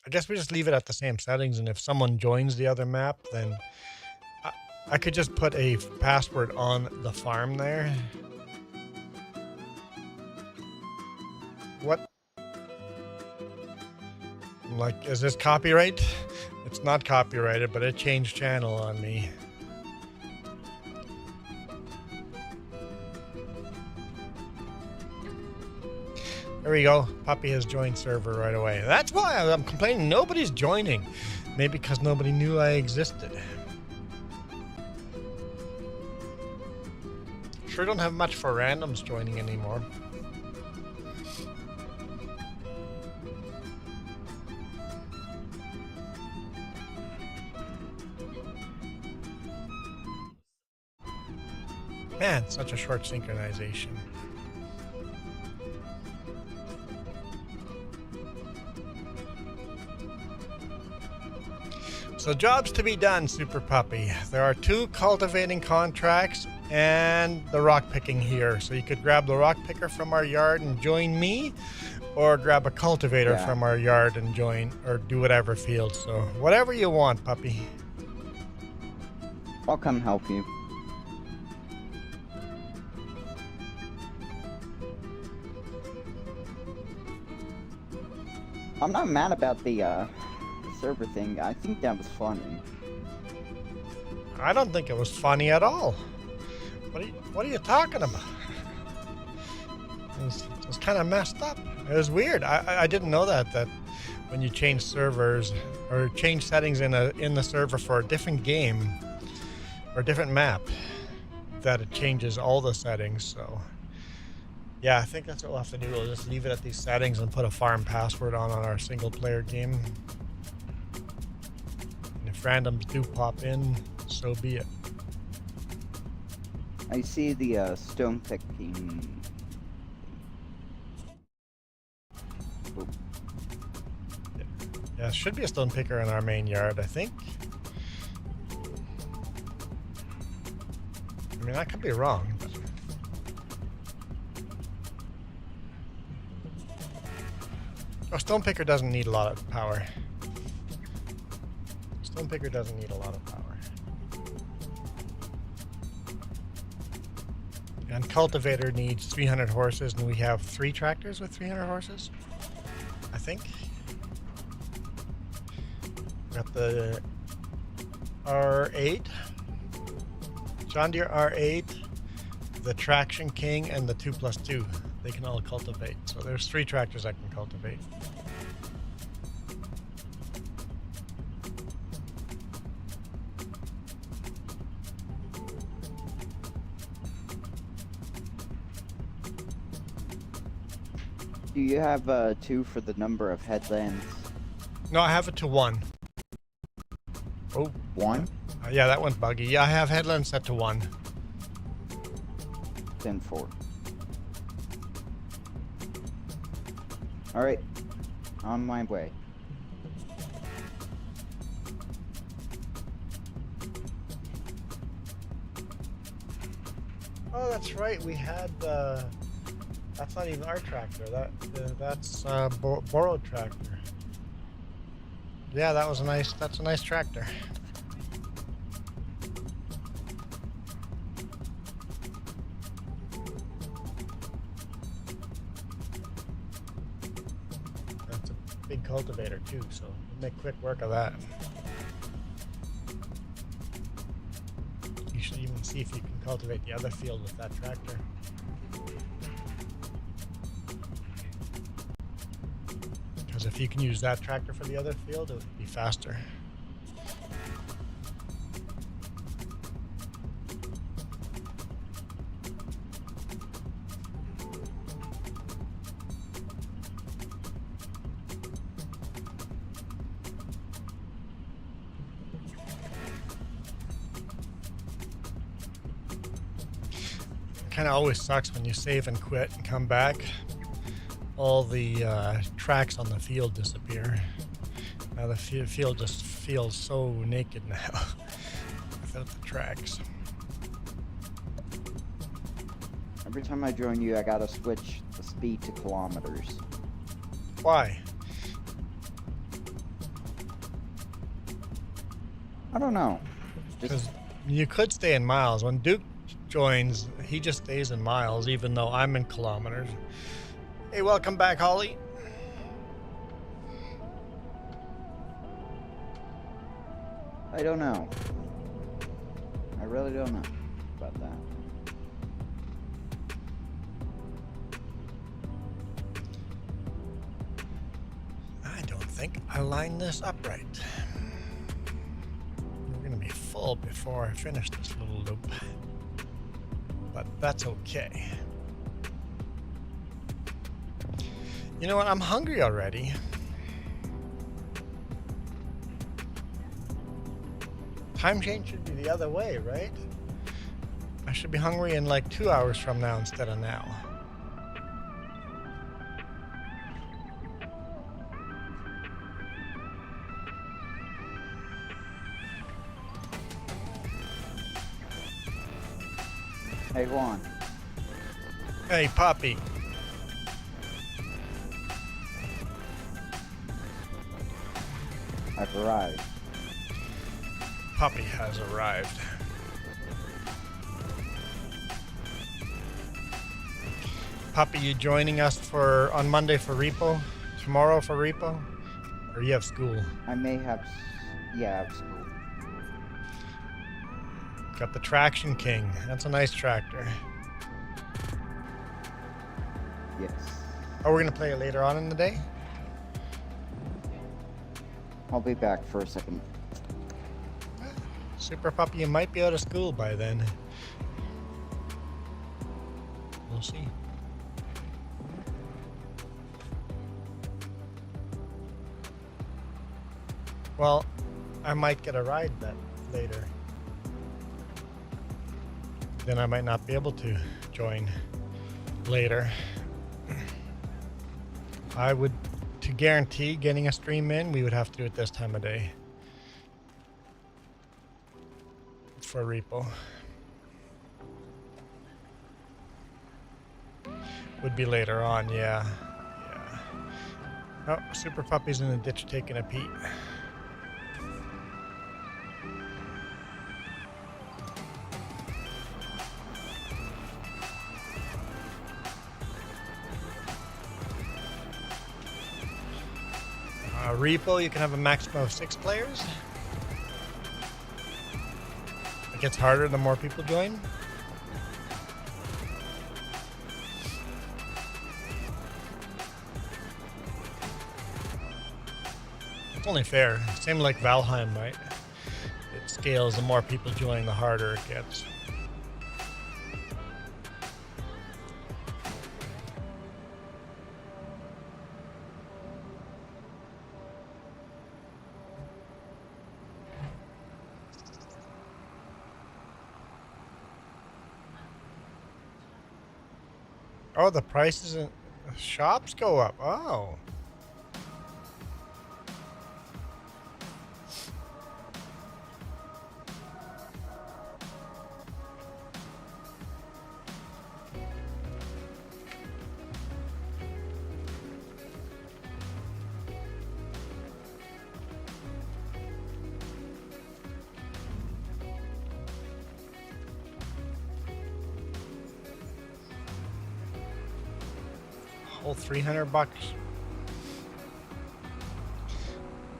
I guess we just leave it at the same settings, and if someone joins the other map, then I could just put a password on the farm there. What? I'm like, is this copyright? It's not copyrighted, but it changed channel on me. There we go. Puppy has joined server right away. That's why I'm complaining. Nobody's joining. Maybe because nobody knew I existed. Sure don't have much for randoms joining anymore. Man, such a short synchronization. So jobs to be done, Super Puppy. There are 2 cultivating contracts and the rock picking here. So you could grab the rock picker from our yard and join me, or grab a cultivator from our yard and join, or do whatever field. So whatever you want, puppy. I'll come help you. I'm not mad about the server thing. I think that was funny. I don't think it was funny at all. What are you talking about? It was kind of messed up. It was weird. I didn't know that when you change servers or change settings in the server for a different game or a different map, that it changes all the settings. So yeah, I think that's what we'll have to do. We'll just leave it at these settings and put a farm password on our single player game. And if randoms do pop in, so be it. I see the stone picking. Oh. Yeah, should be a stone picker in our main yard, I think. I mean, I could be wrong. But... oh, stone picker doesn't need a lot of power. Stone picker doesn't need a lot of power. And cultivator needs 300 horses, and we have 3 tractors with 300 horses, I think. Got the R8, John Deere R8, the Traction King, and the 2+2. They can all cultivate. So there's 3 tractors I can cultivate. Do you have 2 for the number of headlands? No, I have it to 1. Oh, 1? Yeah, that one's buggy. Yeah, I have headland set to 1. Then 4. Alright, on my way. Oh, that's right. We had that's not even our tractor. That's borrowed tractor. Yeah, that's a nice tractor. That's a big cultivator too, so we'll make quick work of that. You should even see if you can cultivate the other field with that tractor. Because if you can use that tractor for the other field, it would be faster. Kind of always sucks when you save and quit and come back. All the tracks on the field disappear. Now the field just feels so naked now without the tracks. Every time I join you, I gotta switch the speed to kilometers. Why? I don't know. Because you could stay in miles. When Duke joins, he just stays in miles, even though I'm in kilometers. Hey, welcome back, Holly. I don't know. I really don't know about that. I don't think I lined this up right. We're gonna be full before I finish this little loop. But that's okay. You know what? I'm hungry already. Time change should be the other way, right? I should be hungry in like 2 hours from now instead of now. Hey, Juan. Hey, Poppy. I've arrived. Poppy has arrived. Poppy, you joining us on Monday for repo? Tomorrow for repo? Or you have school? I may have... Yeah, I have school. Got the Traction King. That's a nice tractor. Yes. Oh, we're gonna play it later on in the day? I'll be back for a second. Super Puppy, you might be out of school by then. We'll see. Well, I might get a ride that later. Then I might not be able to join later. To guarantee getting a stream in, we would have to do it this time of day. For repo. Would be later on, yeah. Oh, Super Puppy's in the ditch taking a pee. Repo, you can have a maximum of 6 players. It gets harder the more people join. It's only fair. Same like Valheim, right? It scales, the more people join, the harder it gets. Oh, the prices in shops go up. Oh. Whole $300.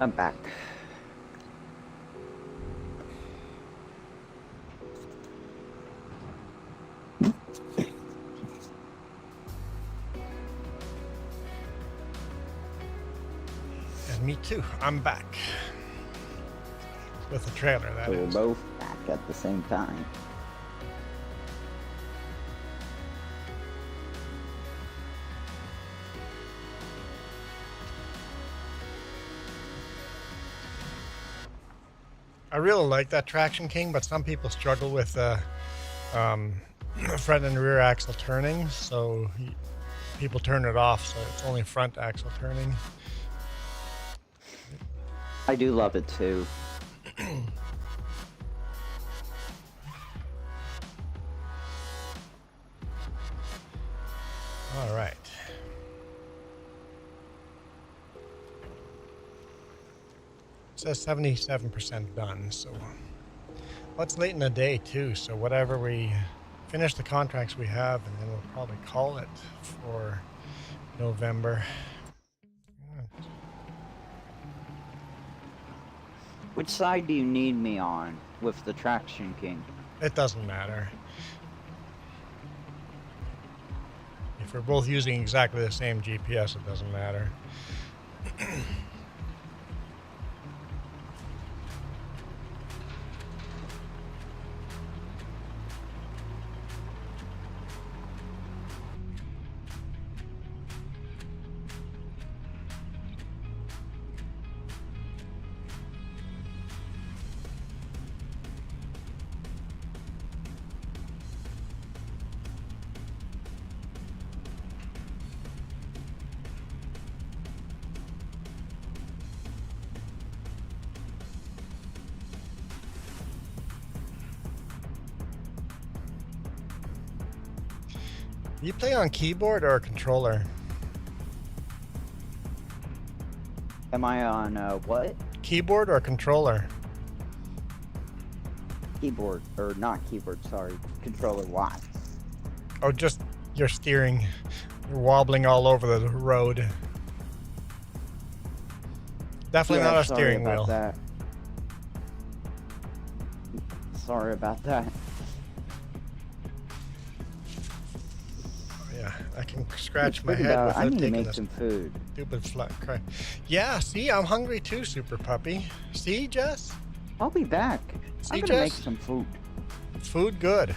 I'm back. And me too. I'm back. With the trailer, that So we're is. both back at the same time. I really like that Traction King, but some people struggle with front and rear axle turning, so people turn it off, so it's only front axle turning. I do love it too. All right. It says 77% done, so well, it's late in the day too, so whatever we finish the contracts we have, and then we'll probably call it for November. Which side do you need me on with the Traction King? It doesn't matter. If we're both using exactly the same GPS, it doesn't matter. You play on keyboard or controller? Am I on what? Keyboard or controller? Keyboard, or not keyboard, sorry. Controller, why? Oh, just your steering. You're wobbling all over the road. Definitely Yeah, not a sorry steering about wheel. that. Sorry about that. Yeah, I can scratch my Speaking head about, without I need to taking make this some food. stupid flat cry. Yeah, see, I'm hungry too, Super Puppy. See, Jess? I'll be back. See, I'm gonna make Jess? some food. Food good.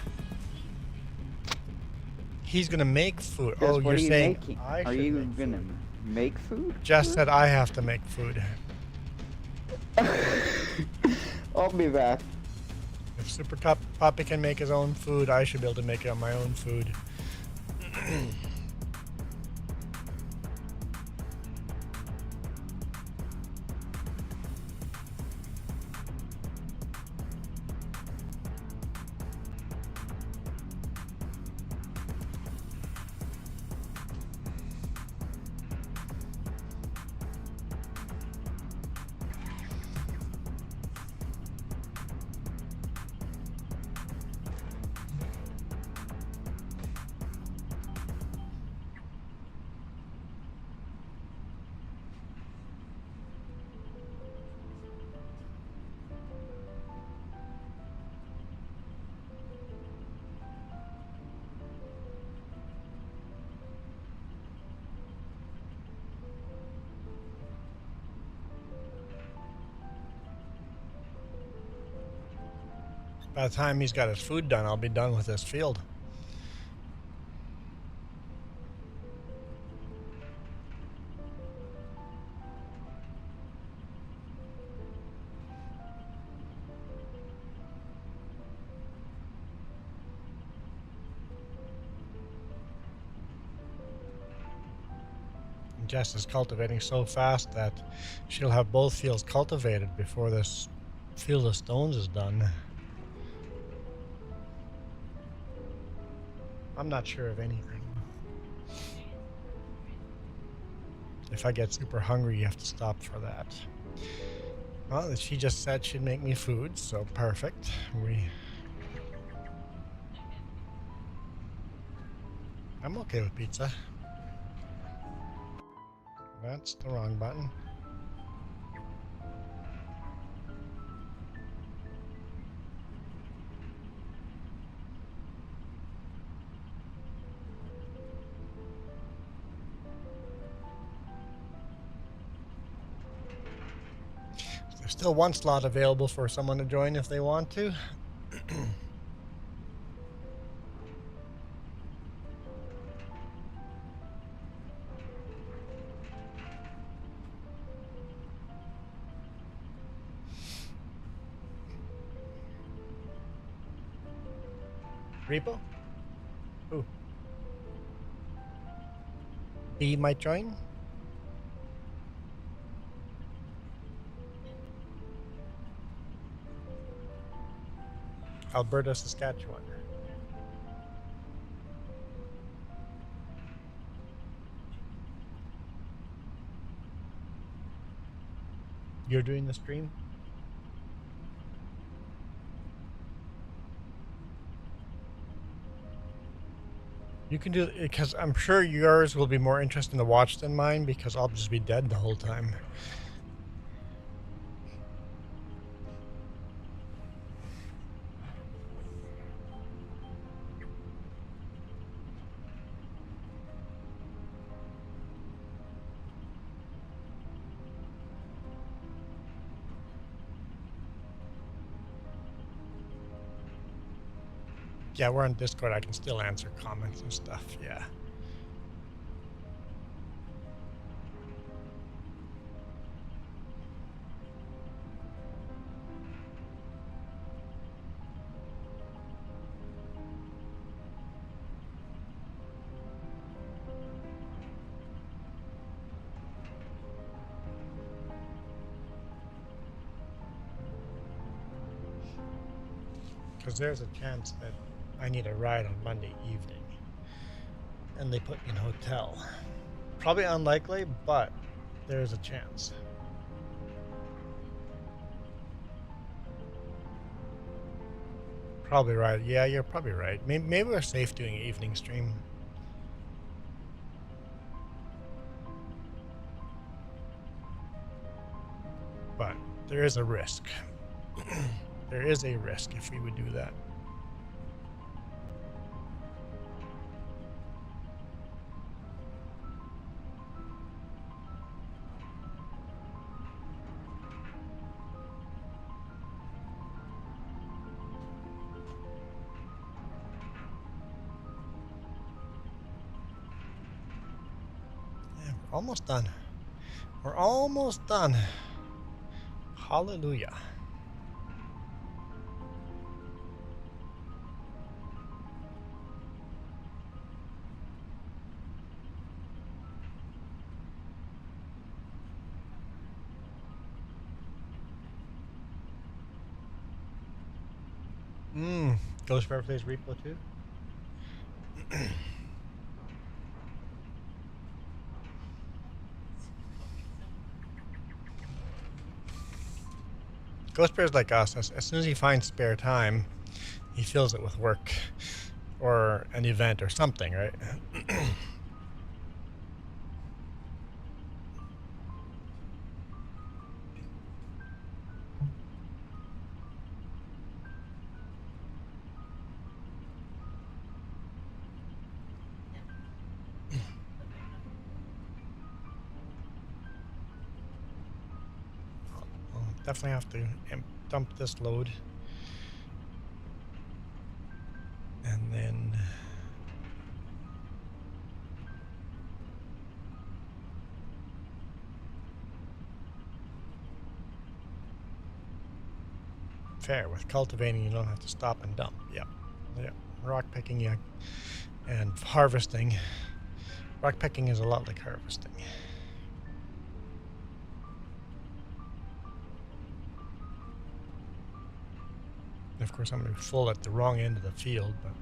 He's gonna make food. Jess, Oh, what you're are you saying making? I Are should you make gonna food. make food? Jess said I have to make food. I'll be back. If Super Puppy can make his own food, I should be able to make my own food. By the time he's got his food done, I'll be done with this field. Jess is cultivating so fast that she'll have both fields cultivated before this field of stones is done. I'm not sure of anything. If I get super hungry, you have to stop for that. Well, she just said she'd make me food, so perfect. I'm okay with pizza. That's the wrong button. There's still one slot available for someone to join if they want to. Repo? Who? B might join? Alberta, Saskatchewan. You're doing the stream? You can do it because I'm sure yours will be more interesting to watch than mine because I'll just be dead the whole time. Yeah, we're on Discord. I can still answer comments and stuff. Yeah. Because there's a chance that I need a ride on Monday evening. and they put me in hotel. Probably unlikely, but there's a chance. Probably right. Yeah, you're probably right. Maybe we're safe doing an evening stream. But there is a risk. There is a risk if we would do that. Yeah, we're almost done. We're almost done. Hallelujah. Ghost Rider plays Repo too? Ghost Bear's like us. As soon as he finds spare time, he fills it with work or an event or something, right? Definitely have to dump this load. And then fair. With cultivating, you don't have to stop and dump. Yep. Yep. Rock picking, yeah. And harvesting. Rock picking is a lot like harvesting. Of course, I'm going to be full at the wrong end of the field, but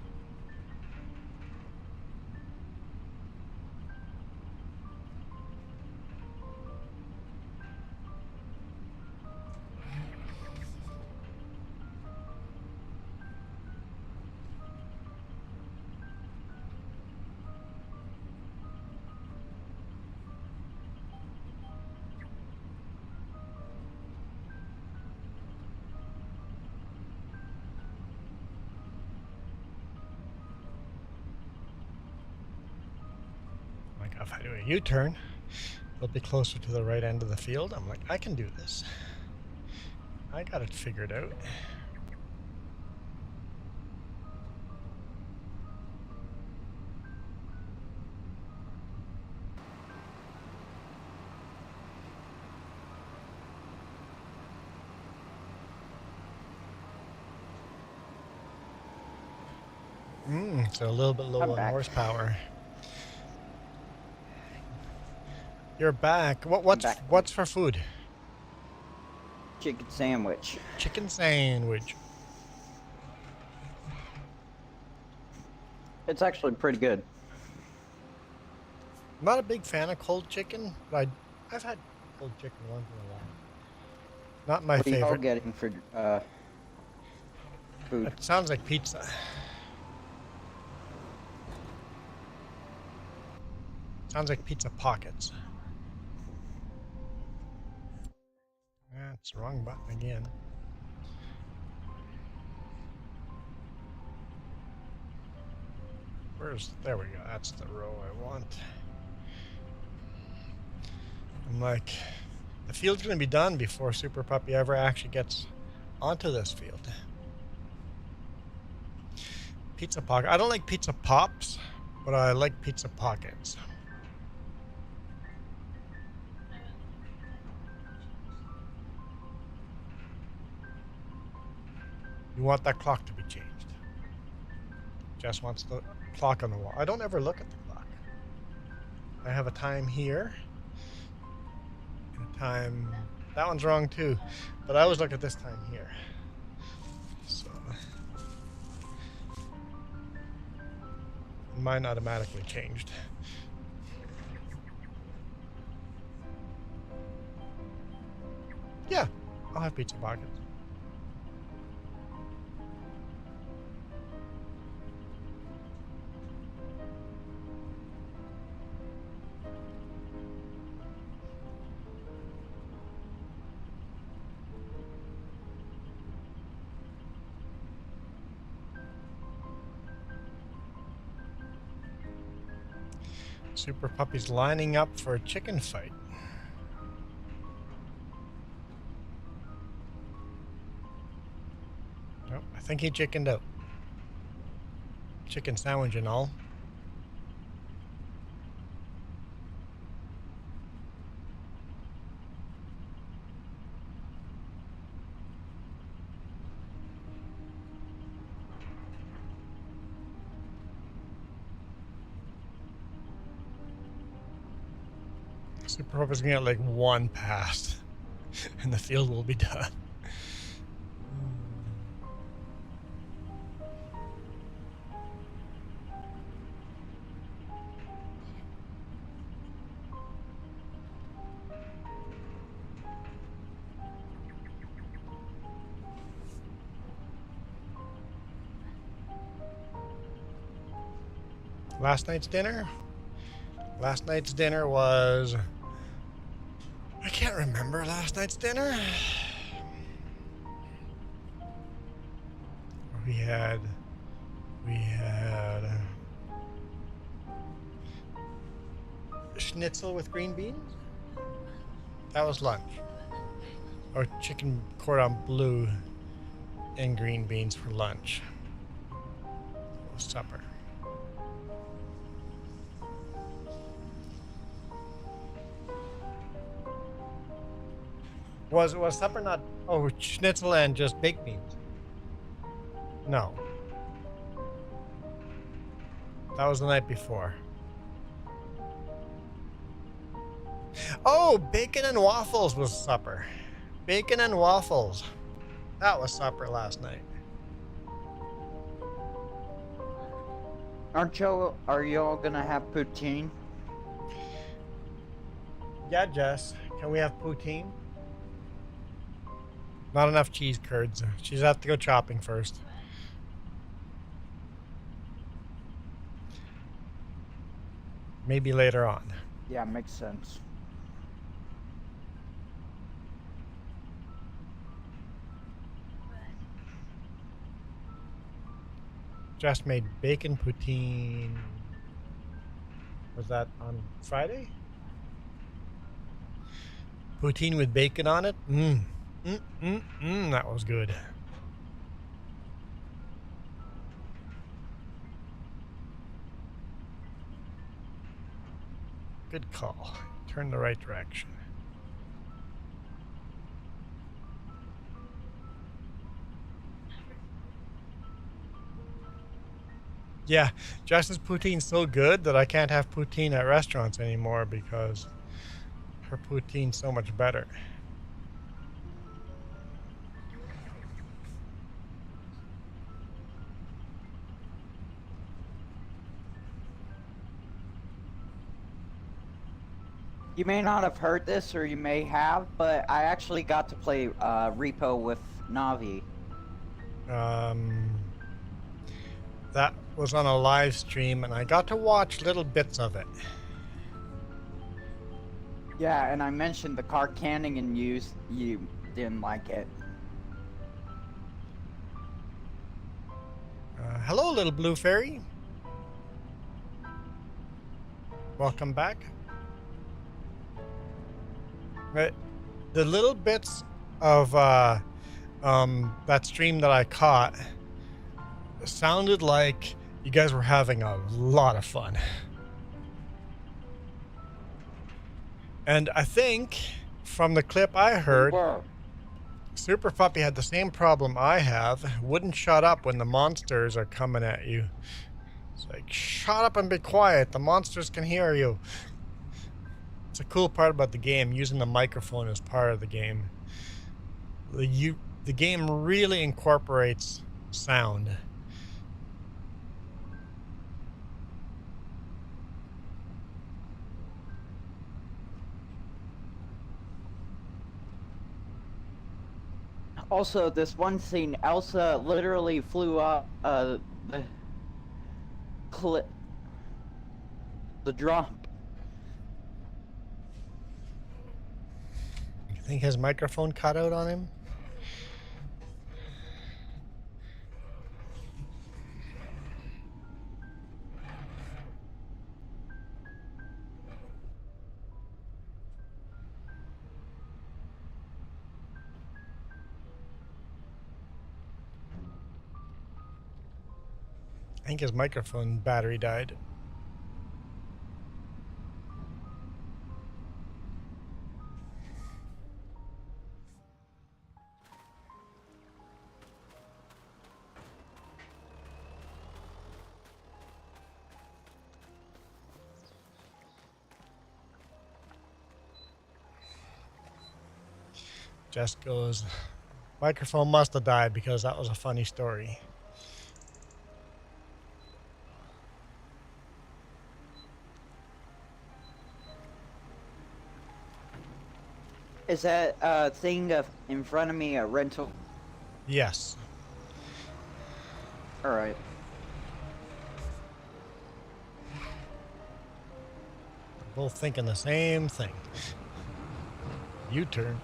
if I do a U-turn, it'll be closer to the right end of the field. I'm like, I can do this. I got it figured out. So a little bit low on horsepower. You're back. What's for food? Chicken sandwich. Chicken sandwich. It's actually pretty good. I'm not a big fan of cold chicken, but I've had cold chicken once in a while. Not my favorite. What are you all getting for food? It sounds like pizza. Sounds like pizza pockets. That's the wrong button again. There we go. That's the row I want. I'm like, the field's going to be done before Super Puppy ever actually gets onto this field. Pizza pocket. I don't like pizza pops, but I like pizza pockets. You want that clock to be changed. Jess wants the clock on the wall. I don't ever look at the clock. I have a time here. And a time... That one's wrong too. But I always look at this time here. So... Mine automatically changed. Yeah, I'll have pizza pockets. Super Puppy's lining up for a chicken fight. Nope, I think he chickened out. Chicken sandwich and all. Super Puppy's gonna get like one pass and the field will be done. Last night's dinner? Last night's dinner was... I can't remember last night's dinner. We had schnitzel with green beans. That was lunch. Or chicken cordon bleu and green beans for lunch. That was supper. Was supper not... Oh, schnitzel and just baked beans. No. That was the night before. Oh, bacon and waffles was supper. Bacon and waffles. That was supper last night. Are y'all gonna have poutine? Yeah, Jess. Can we have poutine? Not enough cheese curds. She's have to go chopping first. Maybe later on. Yeah, makes sense. Just made bacon poutine. Was that on Friday? Poutine with bacon on it? That was good. Good call. Turn the right direction. Yeah, Jess's poutine's so good that I can't have poutine at restaurants anymore because her poutine's so much better. You may not have heard this, or you may have, but I actually got to play Repo with Navi. That was on a live stream, and I got to watch little bits of it. Yeah, and I mentioned the car canning and you didn't like it. Hello, little blue fairy. Welcome back. The little bits of that stream that I caught sounded like you guys were having a lot of fun. And I think from the clip I heard, Super Puppy had the same problem I have. Wouldn't shut up when the monsters are coming at you. It's like, shut up and be quiet. The monsters can hear you. It's a cool part about the game, using the microphone as part of the game. The game really incorporates sound. Also, this one scene, Elsa literally flew up the drop. You think his microphone cut out on him? I think his microphone battery died. Jess goes, microphone must have died because that was a funny story. Is that thing in front of me a rental? Yes. Alright. Both thinking the same thing. U-turn.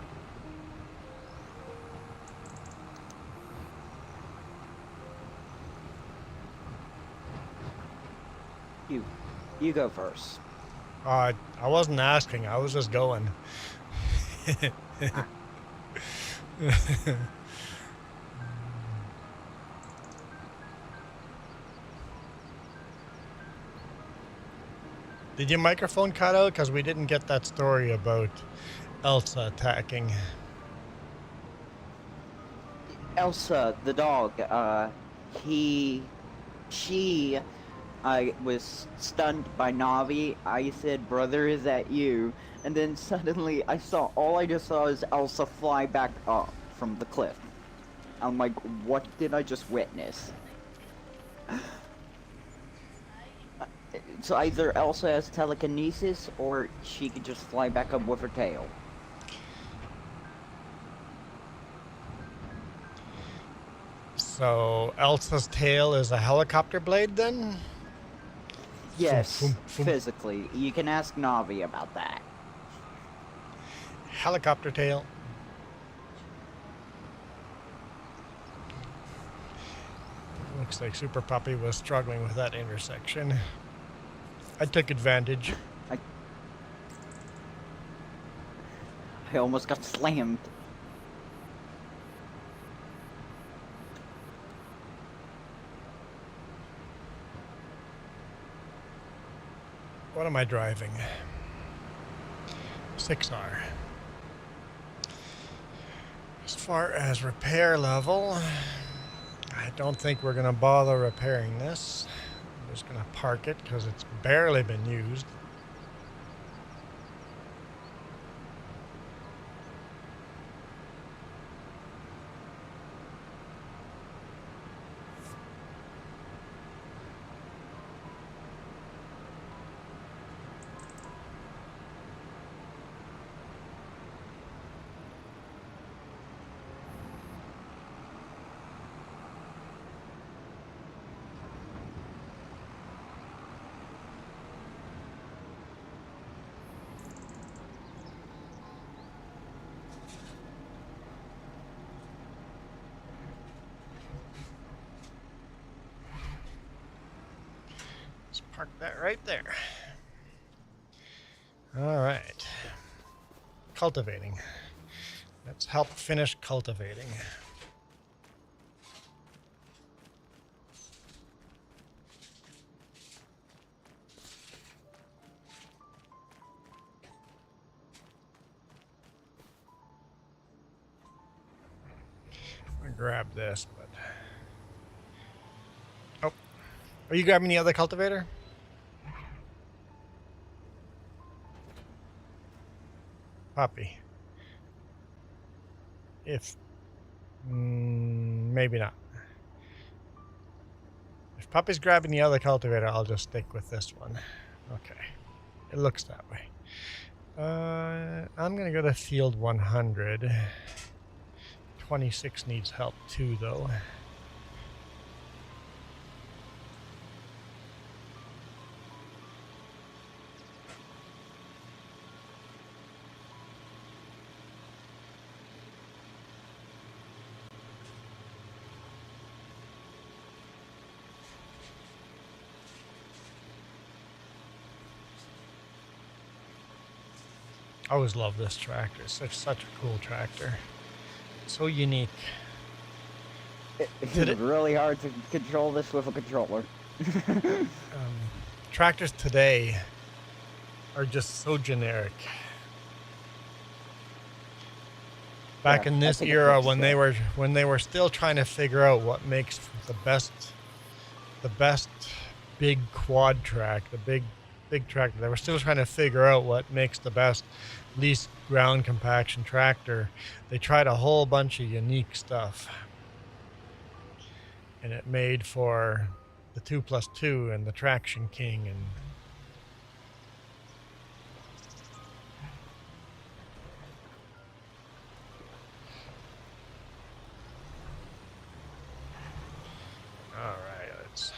You go first. I wasn't asking. I was just going. Did your microphone cut out? Because we didn't get that story about Elsa attacking. Elsa, the dog, she was stunned by Navi. I said, brother, is that you? And then suddenly all I just saw is Elsa fly back up from the cliff. I'm like, what did I just witness? So either Elsa has telekinesis, or she could just fly back up with her tail. So Elsa's tail is a helicopter blade then? Yes, Fum, fum, fum. physically. You can ask Navi about that. Helicopter tail. Looks like Super Puppy was struggling with that intersection. I took advantage. I almost got slammed. What am I driving? 6R. As far as repair level, I don't think we're going to bother repairing this. I'm just going to park it because it's barely been used. Park that right there. All right. Cultivating. Let's help finish cultivating. I'm gonna grab this, but oh, are you grabbing the other cultivator? Puppy. If maybe not. If Puppy's grabbing the other cultivator, I'll just stick with this one. Okay. It looks that way. I'm gonna go to field 100. 26 needs help too, though. I always love this tractor. It's such a cool tractor. So unique. It's Did it- really hard to control this with a controller. Tractors today are just so generic. Back Yeah, in I this think it era, looks when good. they were still trying to figure out what makes the best big quad track, the big tractor. They were still trying to figure out what makes the best least ground compaction tractor. They tried a whole bunch of unique stuff, and it made for the 2+2 and the Traction King and all right, let's.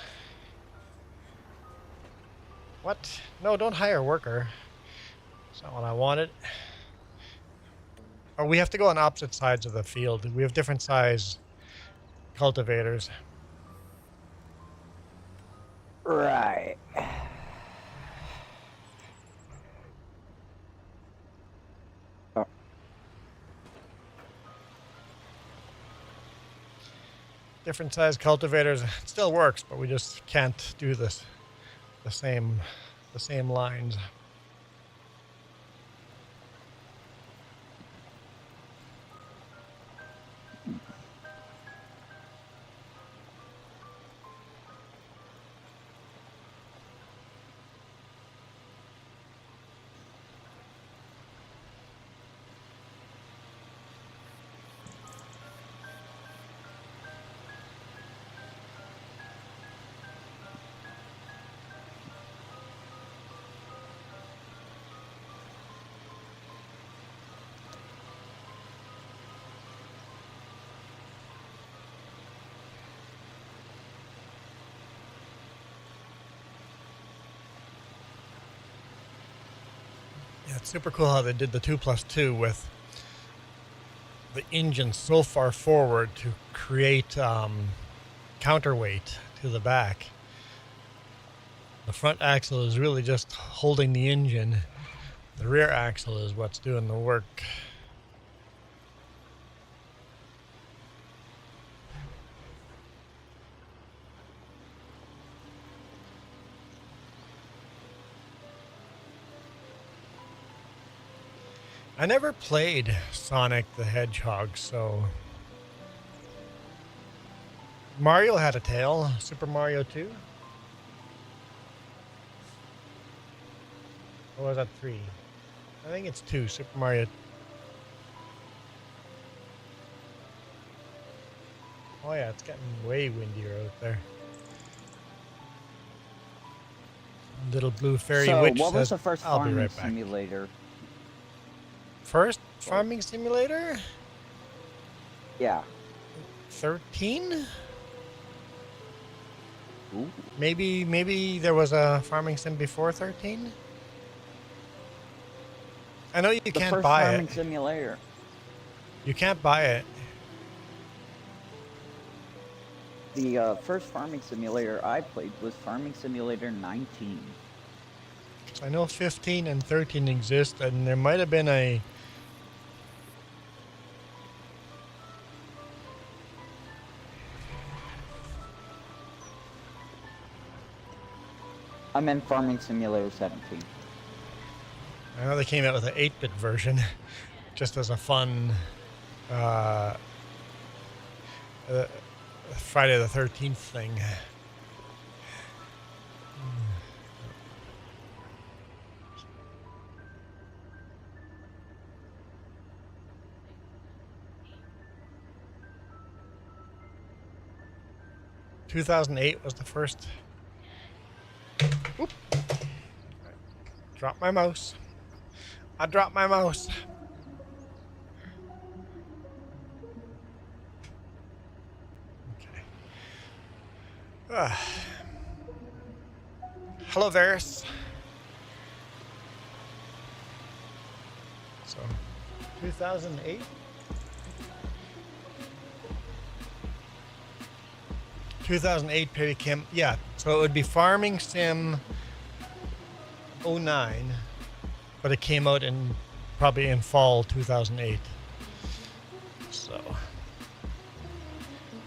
What? No, don't hire a worker. That's not what I wanted. Oh, we have to go on opposite sides of the field. We have different size cultivators. Right. Oh, Different size cultivators. It still works, but we just can't do this the same lines. Yeah, it's super cool how they did the 2+2 with the engine so far forward to create counterweight to the back. The front axle is really just holding the engine. The rear axle is what's doing the work. I never played Sonic the Hedgehog, so Mario had a tail. Super Mario 2? Or was that 3? I think it's 2. Super Mario. Oh yeah, it's getting way windier out there. Little blue fairy so witch what was says, the first "I'll be farming right back." simulator? First farming simulator? Yeah. 13? Ooh. Maybe there was a farming sim before 13? I know you The can't first buy farming it. simulator. You can't buy it. The first farming simulator I played was Farming Simulator 19. I know 15 and 13 exist, and there might have been a... I'm in Farming Simulator 17. I know they came out with an 8-bit version, just as a fun Friday the 13th thing. ...2008 was the first... Oop. Drop my mouse. I dropped my mouse. Hello, Varys. So, 2008? 2008 became, yeah, so it would be Farming Sim '09, but it came out in probably in fall 2008. So,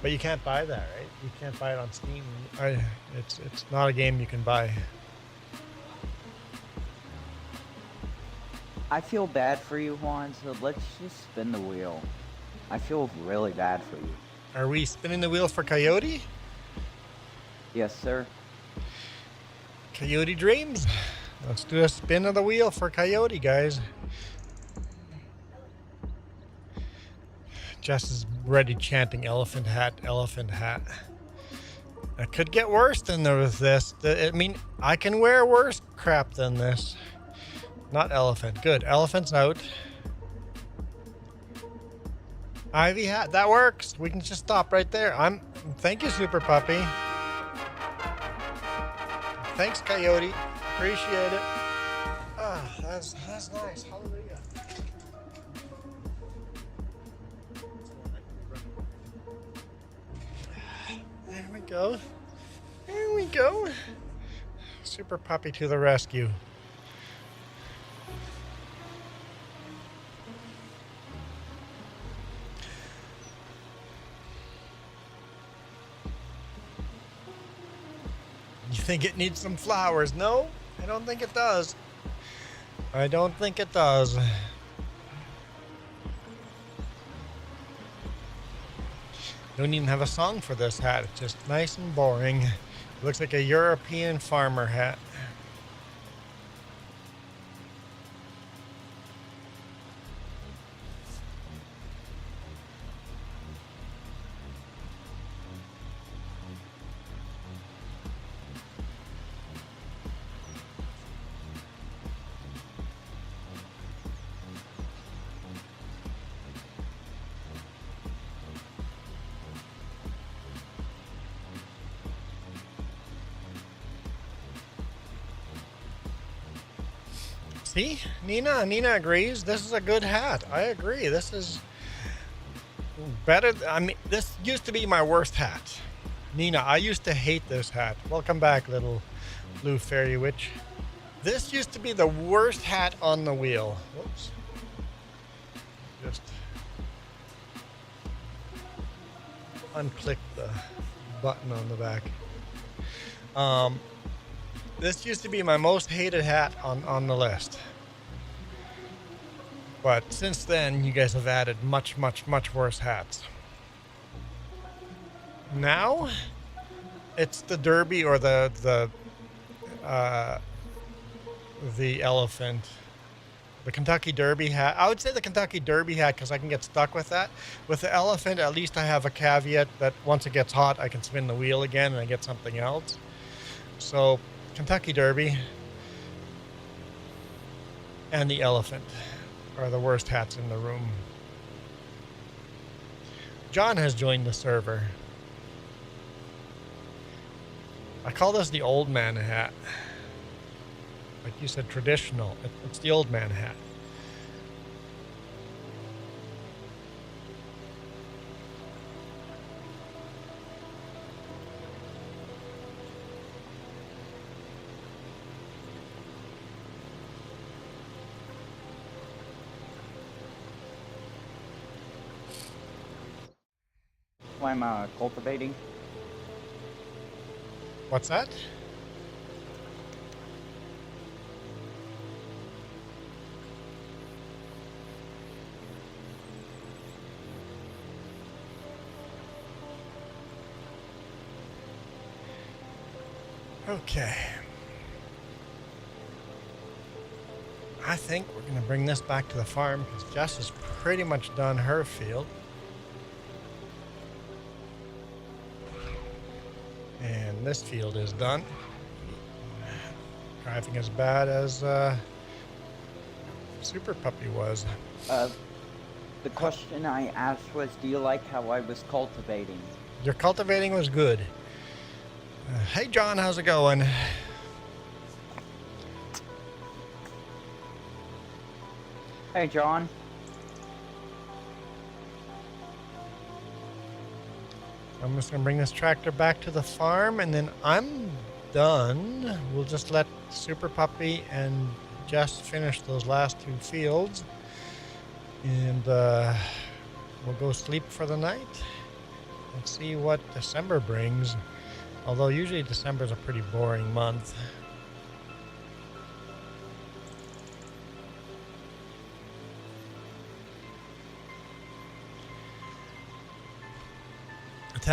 but you can't buy that, right? You can't buy it on Steam. It's not a game you can buy. I feel bad for you, Juan, so let's just spin the wheel. I feel really bad for you. Are we spinning the wheel for Coyote? Yes, sir. Coyote Dreams? Let's do a spin of the wheel for Coyote, guys. Jess is ready chanting elephant hat, elephant hat. It could get worse than this. I mean, I can wear worse crap than this. Not elephant. Good. Elephant's out. Ivy hat. That works. We can just stop right there. Thank you, Super Puppy. Thanks, Coyote. Appreciate it. Ah, that's nice. Hallelujah. There we go. There we go. Super Puppy to the rescue. You think it needs some flowers? No, I don't think it does. I don't think it does. Don't even have a song for this hat. It's just nice and boring. It looks like a European farmer hat. See, Nina agrees. This is a good hat. I agree. This is better. I mean, this used to be my worst hat. Nina, I used to hate this hat. Welcome back, little blue fairy witch. This used to be the worst hat on the wheel. Whoops. Just unclick the button on the back. This used to be my most hated hat on the list. But since then, you guys have added much worse hats. Now, it's the derby or the elephant. The Kentucky Derby hat. I would say the Kentucky Derby hat because I can get stuck with that. With the elephant, at least I have a caveat that once it gets hot, I can spin the wheel again and I get something else. So, Kentucky Derby and the elephant are the worst hats in the room. John has joined the server. I call this the old man hat. Like you said, traditional. It's the old man hat. Why am I cultivating? What's that? Okay. I think we're going to bring this back to the farm because Jess has pretty much done her field. And this field is done. Driving as bad as Super Puppy was. The question I asked was, do you like how I was cultivating? Your cultivating was good. Hey, John, how's it going? Hey, John. I'm just gonna bring this tractor back to the farm, and then I'm done. We'll just let Super Puppy and Jess finish those last 2 fields, and we'll go sleep for the night and see what December brings. Although usually December's a pretty boring month.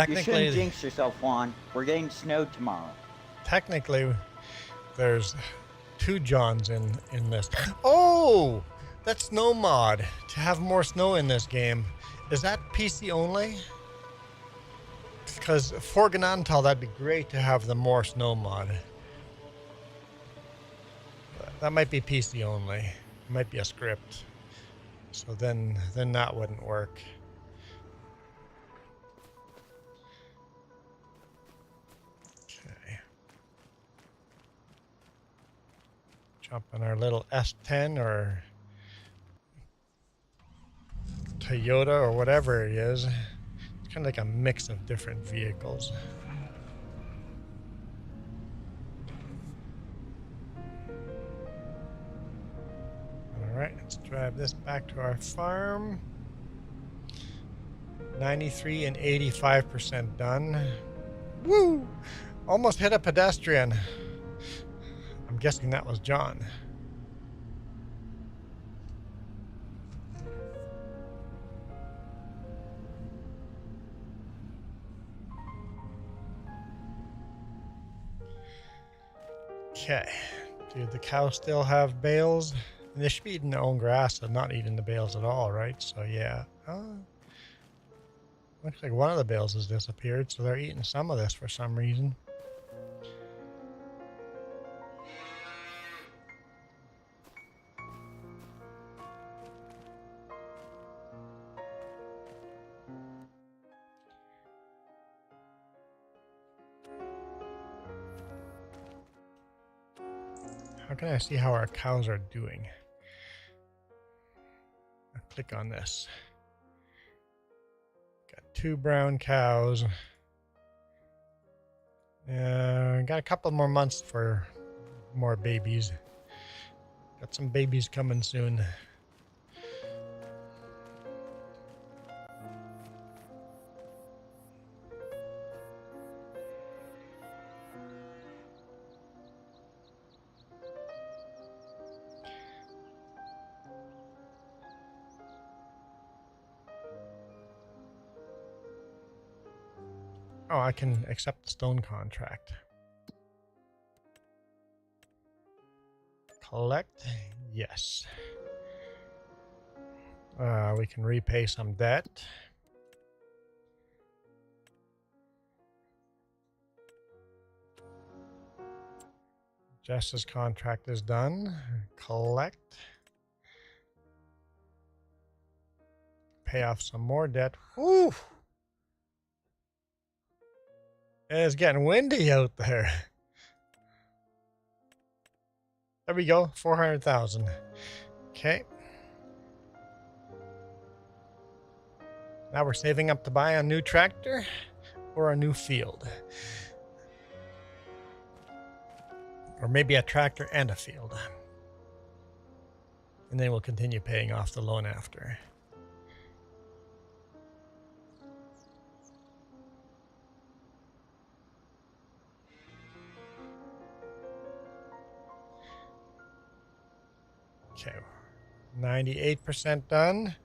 You shouldn't jinx yourself, Juan. We're getting snow tomorrow. Technically, there's 2 Johns in this. Oh, that snow mod to have more snow in this game. Is that PC only? Because for Gnadenthal, that'd be great to have the more snow mod. That might be PC only. It might be a script. So then that wouldn't work. Okay. Jump on our little S10 or Toyota or whatever it is. It's kind of like a mix of different vehicles. Alright, let's drive this back to our farm. 93 and 85% done. Woo! Almost hit a pedestrian. I'm guessing that was John. Okay. Do the cows still have bales? And they should be eating their own grass and not eating the bales at all, right? So yeah. Looks like one of the bales has disappeared, so they're eating some of this for some reason. How can I see how our cows are doing? I'll click on this. Got 2 brown cows. Got a couple more months for more babies. Got some babies coming soon. Oh, I can accept the stone contract. Collect? Yes. We can repay some debt. Jess's contract is done. Collect. Pay off some more debt. Whew! It's getting windy out there. There we go, 400,000. Okay. Now we're saving up to buy a new tractor or a new field. Or maybe a tractor and a field. And then we'll continue paying off the loan after. Okay, 98% done.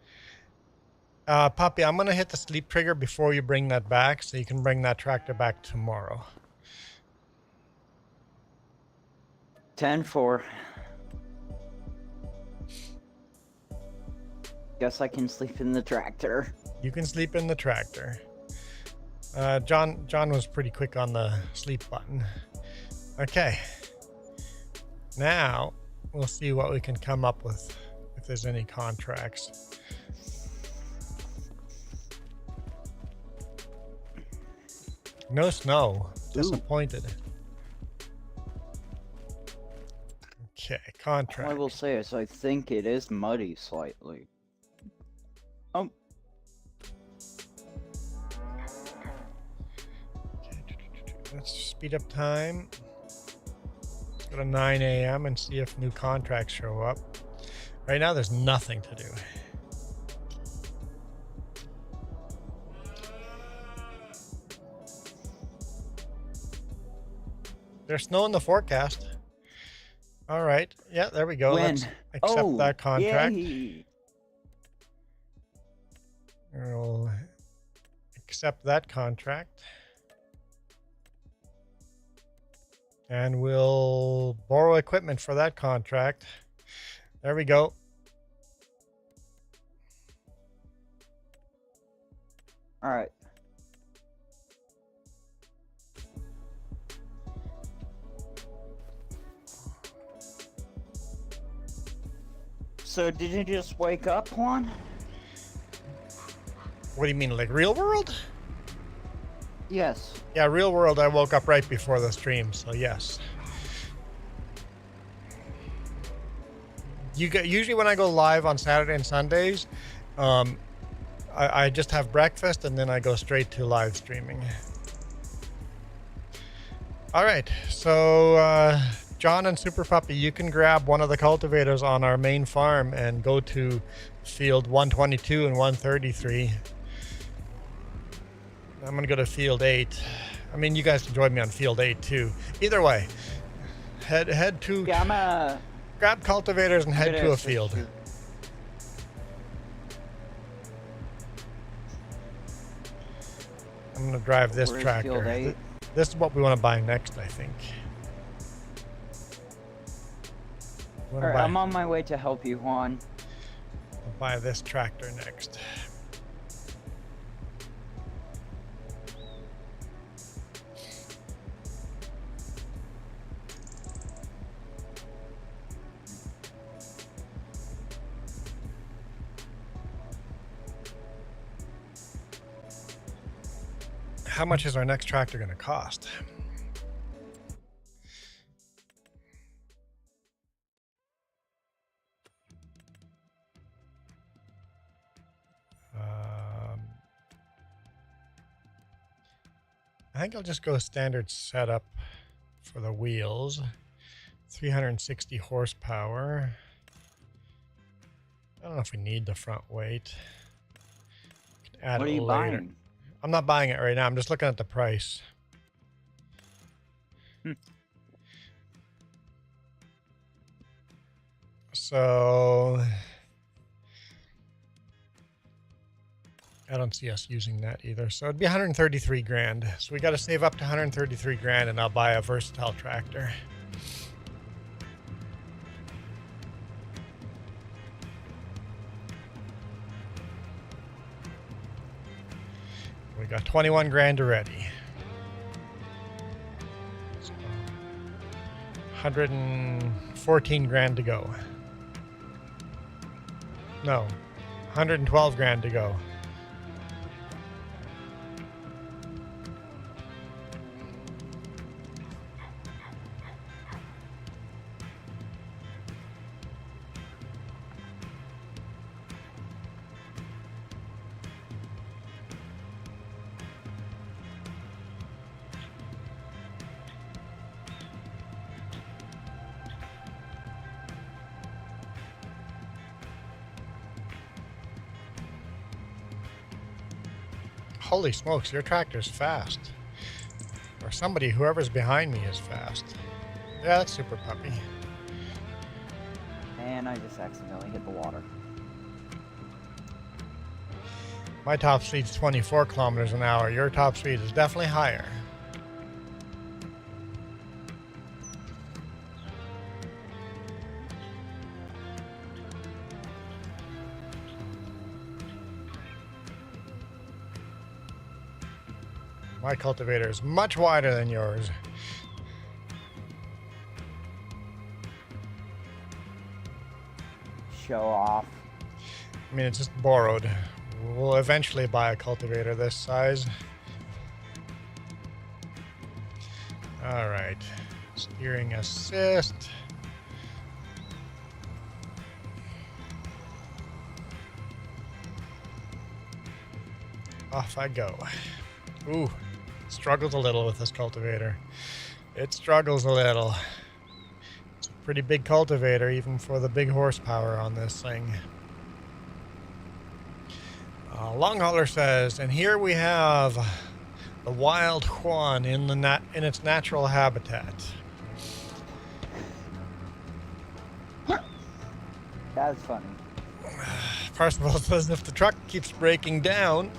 Poppy, I'm going to hit the sleep trigger before you bring that back, so you can bring that tractor back tomorrow. 10-4. Guess I can sleep in the tractor. You can sleep in the tractor. John was pretty quick on the sleep button. Okay. Now we'll see what we can come up with, if there's any contracts. No snow. disappointed. Okay, contract. All I will say is I think it is muddy slightly. Oh. Let's speed up time. Let's go to 9 a.m. and see if new contracts show up. Right now, there's nothing to do. There's snow in the forecast. All right. Yeah, there we go. When? Let's accept that contract. Yay. We'll accept that contract. And we'll borrow equipment for that contract. There we go. All right. So did you just wake up, Juan? What do you mean, like real world? Yes. Yeah, real world, I woke up right before the stream, so yes. Usually when I go live on Saturday and Sundays, I just have breakfast and then I go straight to live streaming. All right, so John and Super Puppy, you can grab one of the cultivators on our main farm and go to field 122 and 133. I'm going to go to field 8. I mean, you guys can join me on field 8 too. Either way, head to... Yeah, grab cultivators and head to a field. I'm going to drive this tractor. This is what we want to buy next, I think. Alright, I'm on my way to help you, Juan. I'll buy this tractor next. How much is our next tractor going to cost? I think I'll just go standard setup for the wheels. 360 horsepower. I don't know if we need the front weight. We can add what are you later. buying? I'm not buying it right now. I'm just looking at the price. So I don't see us using that either. So it'd be 133 grand. So we got to save up to 133 grand and I'll buy a versatile tractor. We got 21 grand already. So 114 grand to go. No, 112 grand to go. Holy smokes, your tractor's fast. Or somebody, whoever's behind me is fast. Yeah, that's Super Puppy. And I just accidentally hit the water. My top speed's 24 kilometers an hour. Your top speed is definitely higher. My cultivator is much wider than yours. Show off. I mean, it's just borrowed. We'll eventually buy a cultivator this size. All right. Steering assist. Off I go. Ooh, struggles a little with this cultivator. It struggles a little. It's a pretty big cultivator, even for the big horsepower on this thing. Long Hauler says, and here we have the wild Juan in its natural habitat. That's funny. Percival says, if the truck keeps breaking down,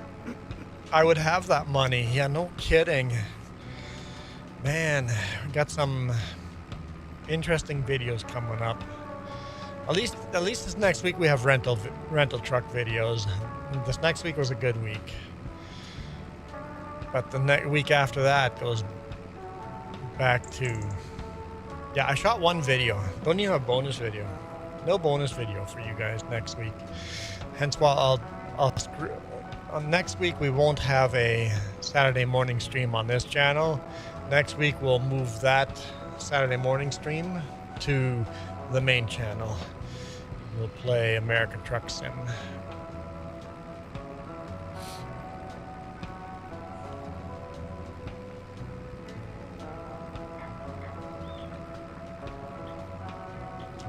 I would have that money. Yeah, no kidding. Man, we got some interesting videos coming up. At least this next week we have rental truck videos. This next week was a good week. But the next week after that goes back to... Yeah, I shot one video. Don't even have a bonus video. No bonus video for you guys next week. Hence why next week we won't have a Saturday morning stream on this channel. Next week we'll move that Saturday morning stream to the main channel. We'll play American Truck Sim.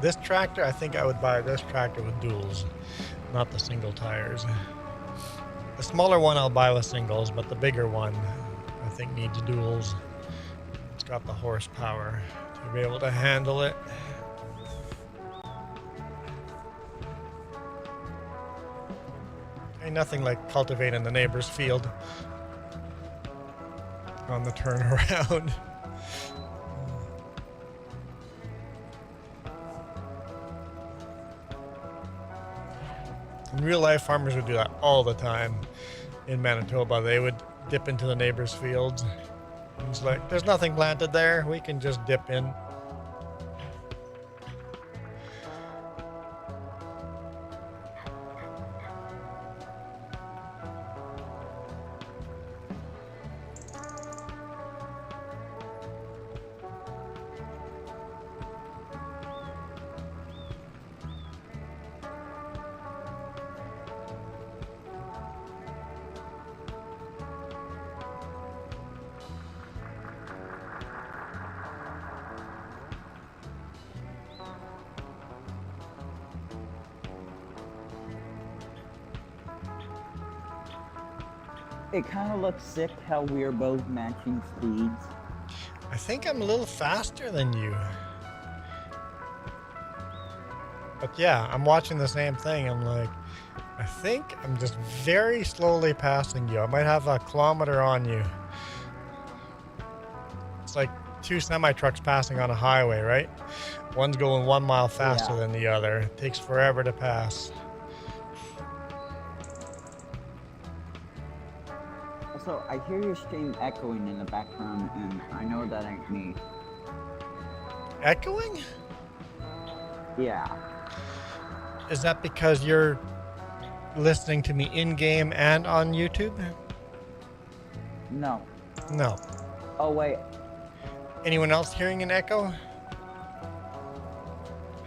This tractor, I think I would buy this tractor with duals, not the single tires. The smaller one I'll buy with singles, but the bigger one I think needs duals. It's got the horsepower to be able to handle it. Ain't nothing like cultivating the neighbor's field on the turnaround. In real life, farmers would do that all the time in Manitoba. They would dip into the neighbor's fields. It's like, there's nothing planted there. We can just dip in. It kind of looks sick how we're both matching speeds. I think I'm a little faster than you. But yeah, I'm watching the same thing. I'm like, I think I'm just very slowly passing you. I might have a kilometer on you. It's like two semi-trucks passing on a highway, right? One's going 1 mile faster than the other. It takes forever to pass. Also, I hear your stream echoing in the background, and I know that ain't me. Echoing? Yeah. Is that because you're listening to me in-game and on YouTube? No. No. Oh, wait. Anyone else hearing an echo?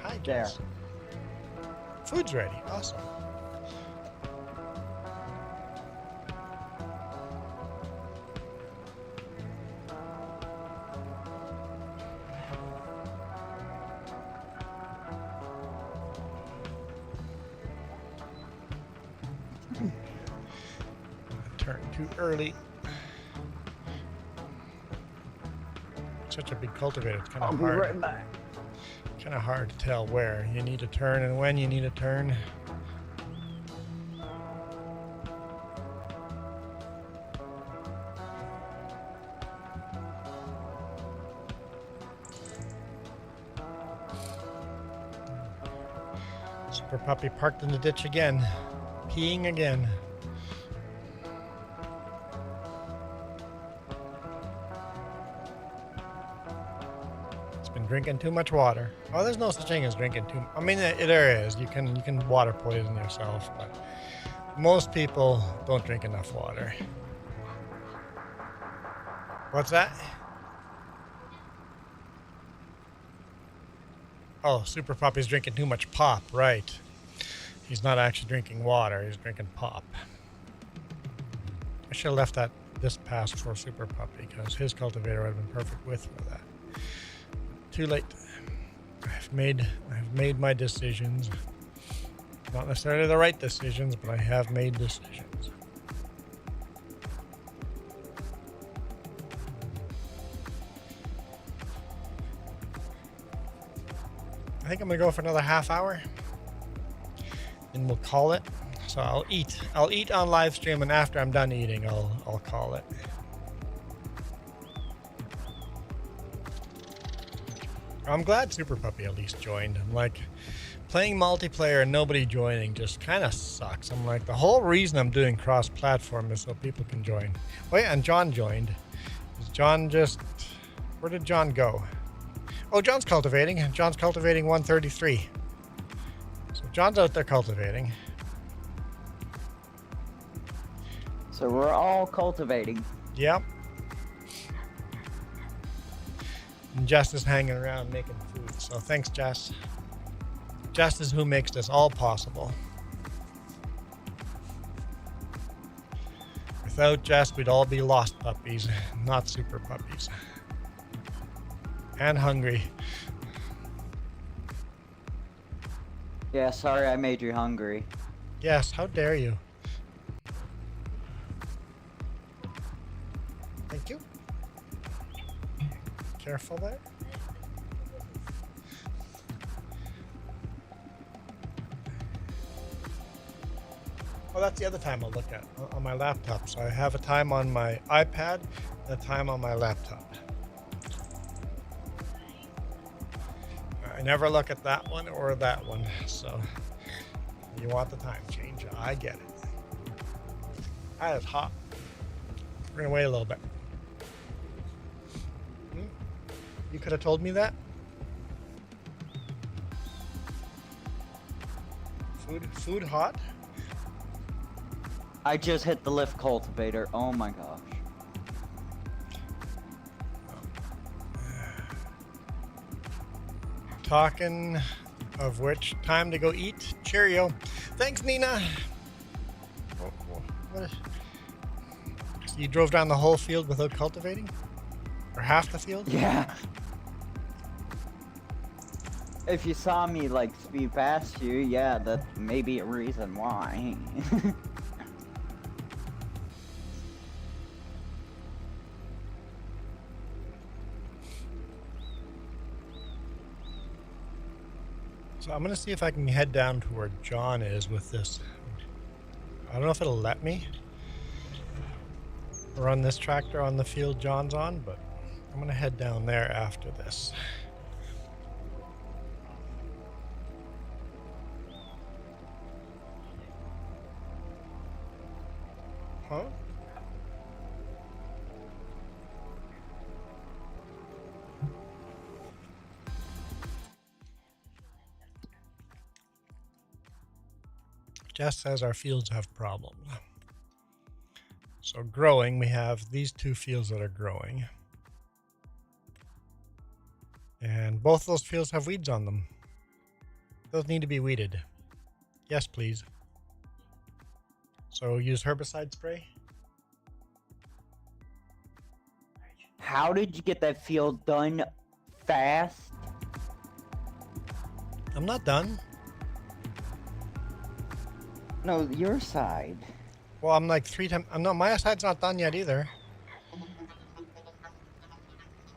Hi, There. Jess. Food's ready. Awesome. Turned too early. Such a big cultivator. It's kind I'll of be hard. right back. Kind of hard to tell where you need to turn and when you need to turn. Super puppy parked in the ditch again, peeing again. Drinking too much water. Oh, there's no such thing as drinking too. I mean, there is. You can water poison yourself, but most people don't drink enough water. What's that? Oh, Super Puppy's drinking too much pop, right. He's not actually drinking water, he's drinking pop. I should have left this pass for Super Puppy, because his cultivator would have been perfect width for that. Too late. I've made my decisions. Not necessarily the right decisions, but I have made decisions. I think I'm gonna go for another half hour, and we'll call it. So I'll eat on live stream, and after I'm done eating, I'll call it. I'm glad Super Puppy at least joined. I'm like, playing multiplayer and nobody joining just kind of sucks. I'm like, the whole reason I'm doing cross-platform is so people can join. Oh yeah, and John joined. Is John just... Where did John go? Oh, John's cultivating. John's cultivating 133. So John's out there cultivating. So we're all cultivating. Yep. And Jess is hanging around making food. So thanks, Jess. Jess is who makes this all possible. Without Jess, we'd all be lost puppies, not super puppies. And hungry. Yeah, sorry I made you hungry. Yes, how dare you? Thank you. Careful there. Oh, that's the other time I'll look at on my laptop. So I have a time on my iPad and a time on my laptop. I never look at that one or that one. So you want the time change? I get it. That is hot. We're gonna wait a little bit. You could have told me that. Food hot. I just hit the lift cultivator. Oh my gosh. Talking of which, time to go eat. Cheerio. Thanks, Nina. What is... So you drove down the whole field without cultivating? Or half the field? Yeah. If you saw me like speed past you, yeah, that may be a reason why. So I'm gonna see if I can head down to where John is with this. I don't know if it'll let me run this tractor on the field John's on, but I'm gonna head down there after this. Huh? Jess says our fields have problems. So growing, we have these two fields that are growing. And both those fields have weeds on them. Those need to be weeded. Yes, please. So use herbicide spray. How did you get that field done fast? I'm not done. No, your side. Well, I'm like 3 times. No, my side's not done yet either.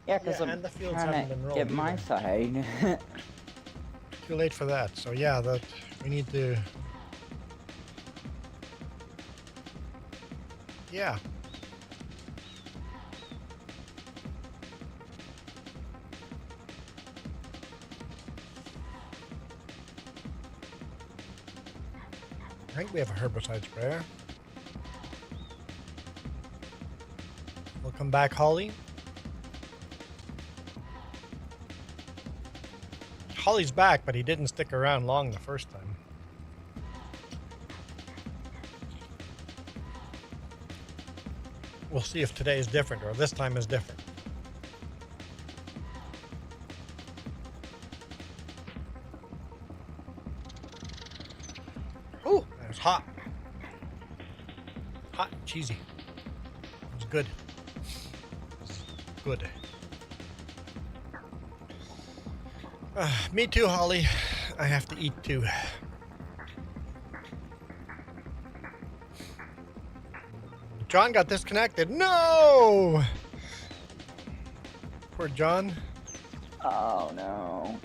Yeah, because Yeah, I'm and the fields haven't been trying to rolled get my either. side. Too late for that. So yeah, that we need to. Yeah. I think we have a herbicide sprayer. Welcome back, Holly. Holly's back, but he didn't stick around long the first time. We'll see if today is different or this time is different. hot and cheesy. It's good. Good. Me too, Holly. I have to eat too. John got disconnected. No! Poor John. Oh no.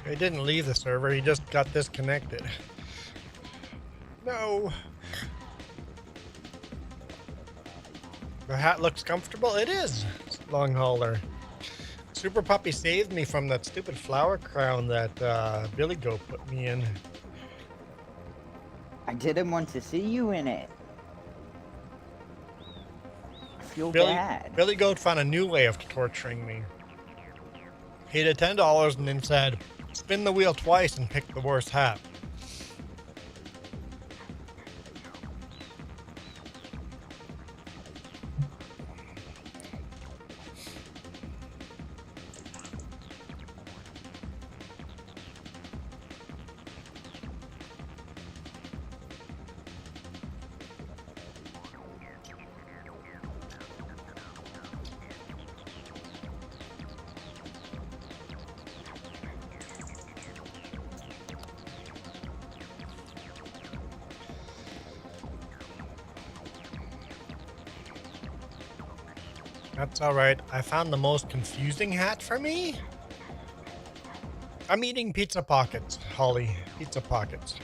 He didn't leave the server, he just got disconnected. No. The hat looks comfortable. It is, long hauler. Super Puppy saved me from that stupid flower crown that Billy Goat put me in. I didn't want to see you in it. I feel Billy, bad. Billy Goat found a new way of torturing me. He did $10 and then said, spin the wheel twice and pick the worst hat. That's alright. I found the most confusing hat for me. I'm eating pizza pockets, Holly. Pizza pockets.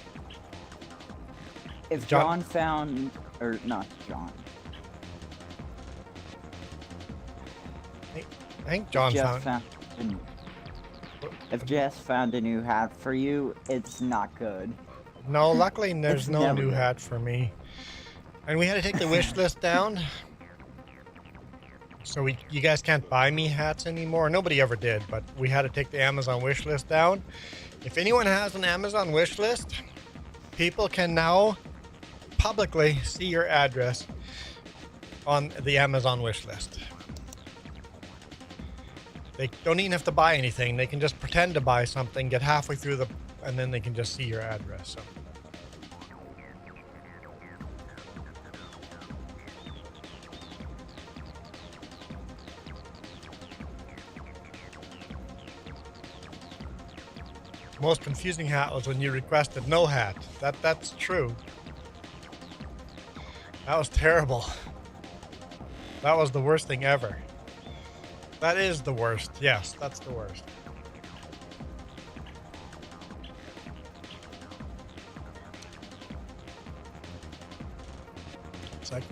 If John- John found, or not John, I think John Jeff found. if Jess found a new hat for you, it's not good. No, luckily there's It's no never new good. hat for me. And we had to take the wish list down. So you guys can't buy me hats anymore. Nobody ever did, but we had to take the Amazon wish list down. If anyone has an Amazon wish list, people can now publicly see your address on the Amazon wish list. They don't even have to buy anything. They can just pretend to buy something, get halfway through and then they can just see your address. So. Most confusing hat was when you requested no hat. That's true. That was terrible. That was the worst thing ever. That is the worst. Yes, that's the worst. It's like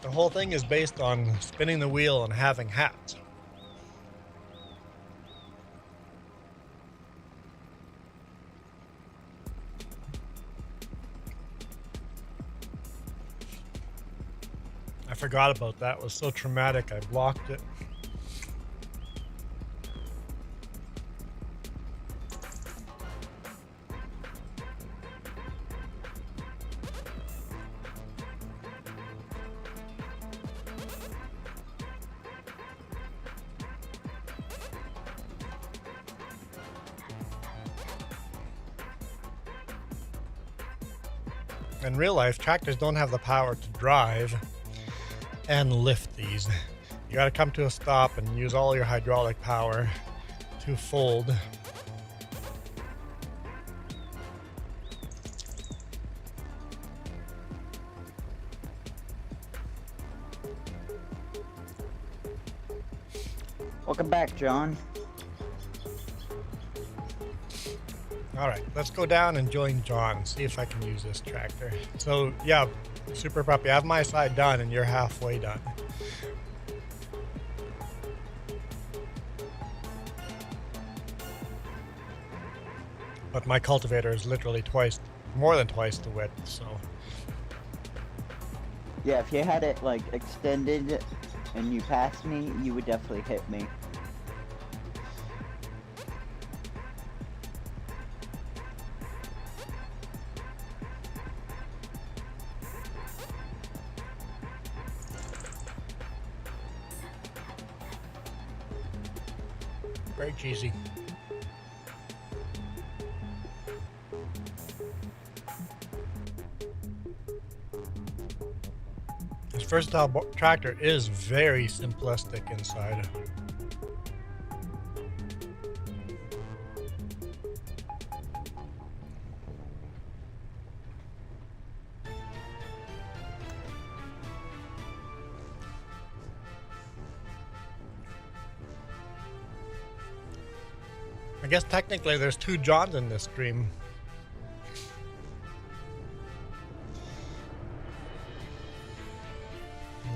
the whole thing is based on spinning the wheel and having hats. I forgot about that. It was so traumatic, I blocked it. In real life, tractors don't have the power to drive and lift these. You gotta come to a stop and use all your hydraulic power to fold. Welcome back, John. Alright, let's go down and join John and see if I can use this tractor. So, yeah, Super Puppy, I have my side done and you're halfway done. But my cultivator is literally more than twice the width, so. Yeah, if you had it like extended and you passed me, you would definitely hit me. Very cheesy. versatile tractor is very simplistic inside. I guess technically there's two Johns in this stream.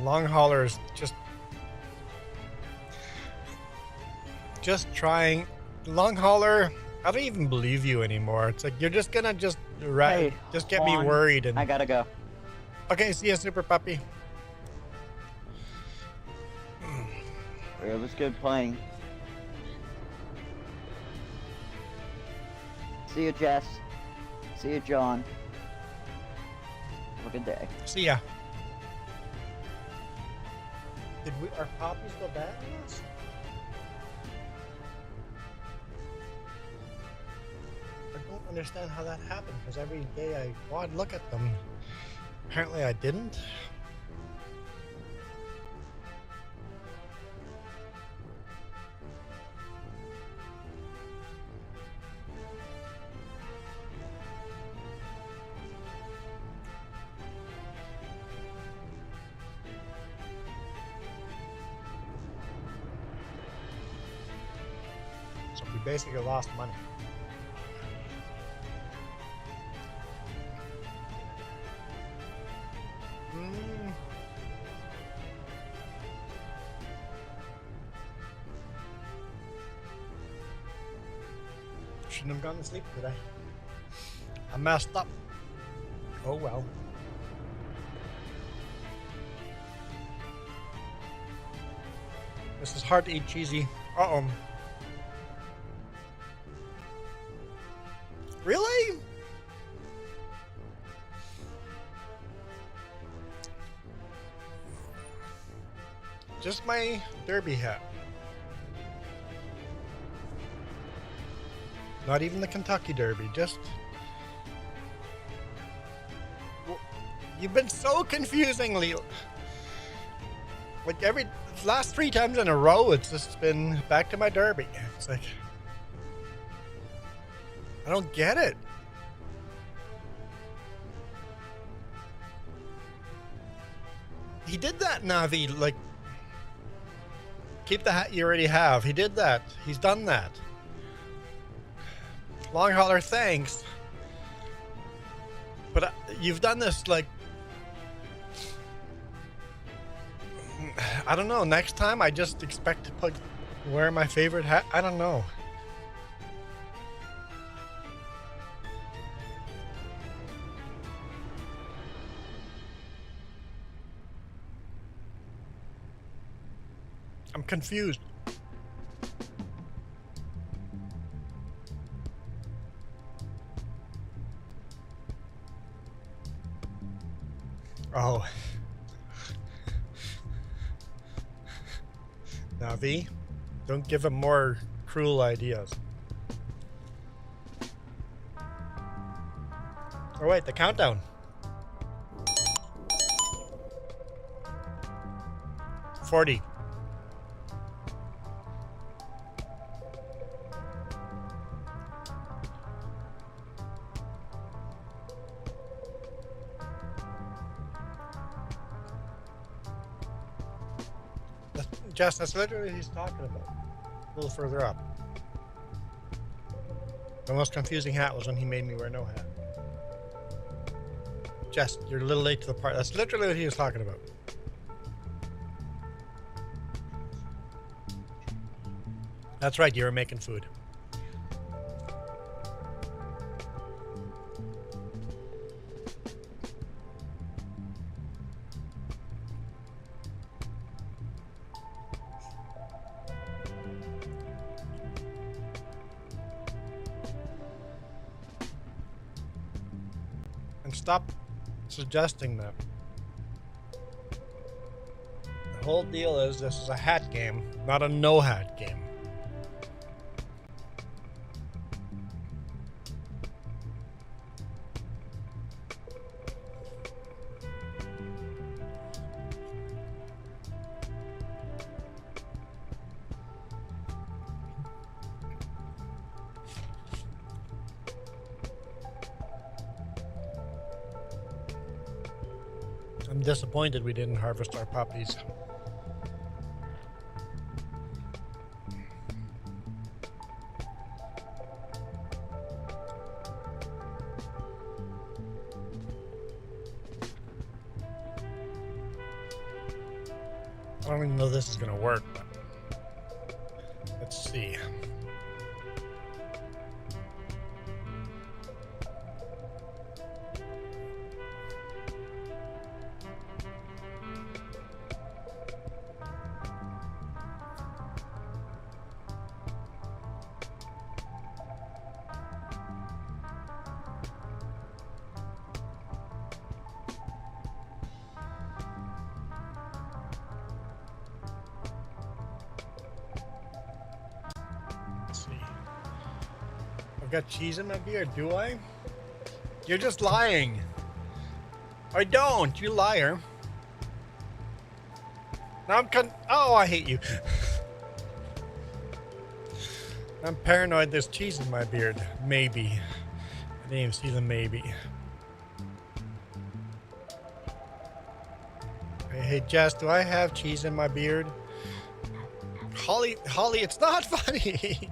Long haulers just trying. Long hauler, I don't even believe you anymore. It's like you're just gonna just Hey, get me Juan, worried and I gotta go. okay, see ya, super puppy. It was good playing. See you, Jess. See you, John. Have a good day. See ya. Are poppies go bad in this? I don't understand how that happened because every day I'd look at them. Apparently I didn't. So we basically lost money. Shouldn't have gone to sleep today. I messed up. Oh well. This is hard to eat cheesy. Uh-oh. Really? Just my derby hat. Not even the Kentucky Derby, just... You've been so confusingly... Like last 3 times in a row, it's just been back to my derby. It's like... I don't get it. He did that, Navi, like... Keep the hat you already have. He did that. He's done that. Long hauler, thanks. But you've done this, like... I don't know. Next time, I just expect to wear my favorite hat. I don't know. I'm confused. Oh. Navi, don't give him more cruel ideas. Oh wait, the countdown. 40. Jess, that's literally what he's talking about. A little further up. The most confusing hat was when he made me wear no hat. Jess, you're a little late to the part. That's literally what he was talking about. That's right, you were making food. Stop suggesting that. The whole deal is this is a hat game, not a no hat game. I'm disappointed we didn't harvest our puppies. I don't even know if this is gonna work, but let's see. I've got cheese in my beer, do I? You're just lying. I don't, you liar. Now oh, I hate you. I'm paranoid there's cheese in my beard. Maybe. I didn't even see the maybe. Hey, Jess, do I have cheese in my beard? Holly, it's not funny.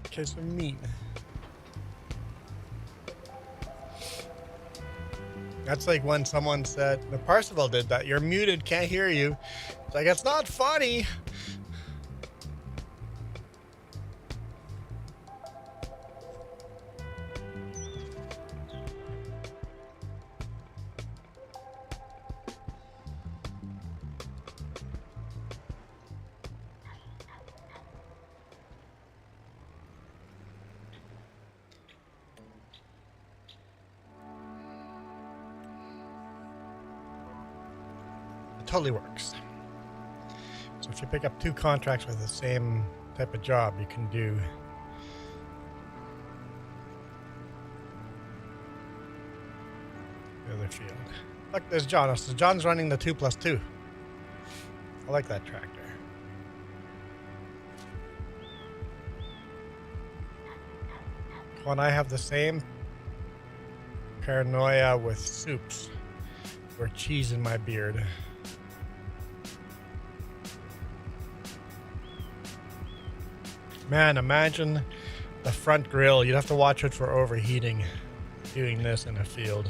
Because I'm mean. That's like when someone said, the Parsival did that. You're muted, can't hear you. It's like, it's not funny. Totally works. So if you pick up 2 contracts with the same type of job, you can do the other field. Look, there's John. So John's running the 2+2. I like that tractor. When I have the same paranoia with soups or cheese in my beard. Man, imagine the front grill. You'd have to watch it for overheating doing this in a field.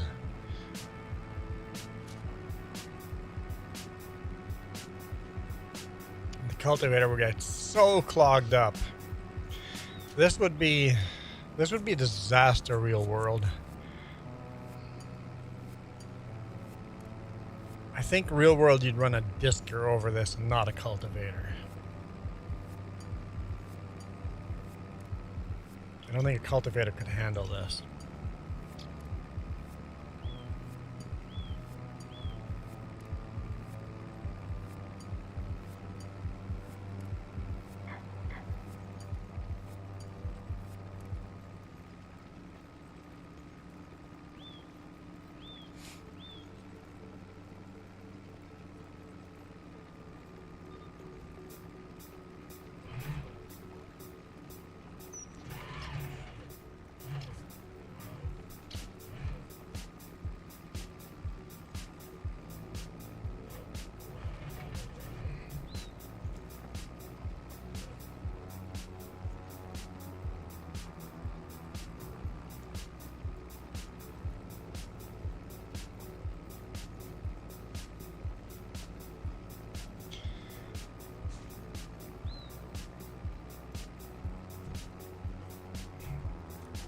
The cultivator would get so clogged up. This would be a disaster real world. I think real world you'd run a disker over this and not a cultivator. I don't think a cultivator could handle this.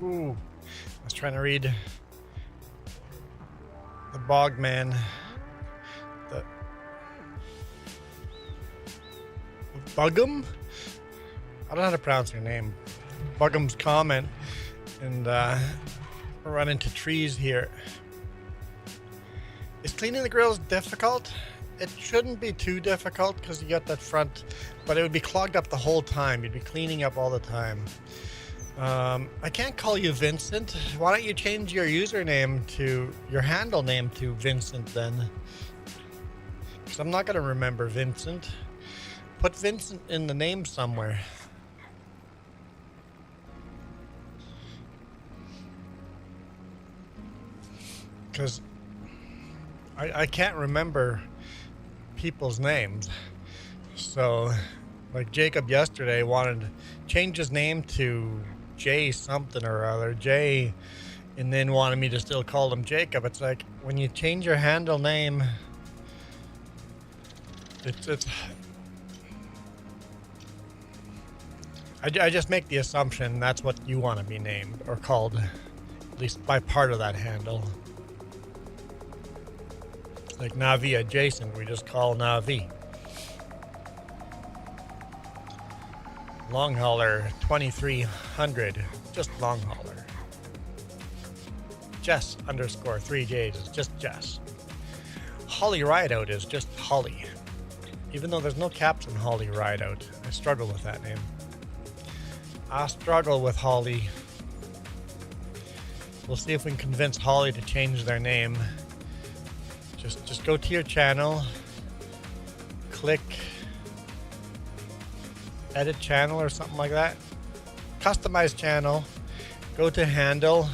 Ooh, I was trying to read the Bogman, the Buggum? I don't know how to pronounce your name. Buggum's comment, and run into trees here. Is cleaning the grills difficult? It shouldn't be too difficult because you got that front, but it would be clogged up the whole time. You'd be cleaning up all the time. I can't call you Vincent. Why don't you change your username to your handle name to Vincent then? Because I'm not going to remember Vincent. Put Vincent in the name somewhere. Because I can't remember people's names. So, like Jacob yesterday wanted to change his name to J something or other, J, and then wanted me to still call him Jacob. It's like, when you change your handle name, it's I just make the assumption that's what you want to be named or called, at least by part of that handle. Like Navi adjacent, we just call Navi. Long hauler 2300, just long hauler. Jess underscore 3Js is just Jess. Holly Rideout is just Holly. Even though there's no caps in Holly Rideout, I struggle with that name. I struggle with Holly. We'll see if we can convince Holly to change their name. Just go to your channel, click edit channel or something like that. Customize channel, go to handle,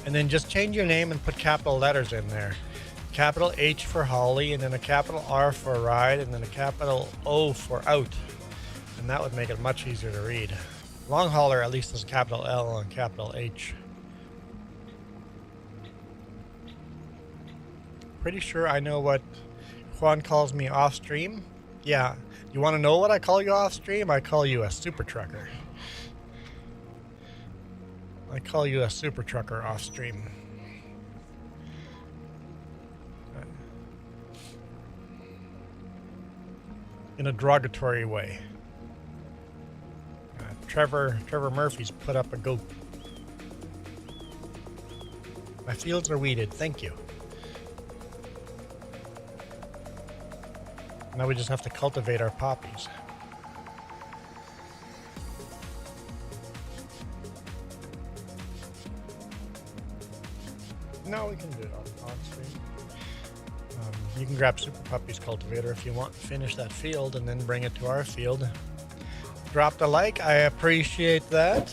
and then just change your name and put capital letters in there. Capital H for Holly, and then a capital R for ride, and then a capital O for out. And that would make it much easier to read. Long hauler at least has a capital L and capital H. Pretty sure I know what Juan calls me off stream. Yeah, you want to know what I call you off stream? I call you a super trucker. I call you a super trucker off stream. In a derogatory way. Trevor Murphy's put up a goat. My fields are weeded, thank you. Now we just have to cultivate our poppies. No, we can do it on stream. You can grab Super Puppy's cultivator if you want to finish that field and then bring it to our field. Dropped a like, I appreciate that.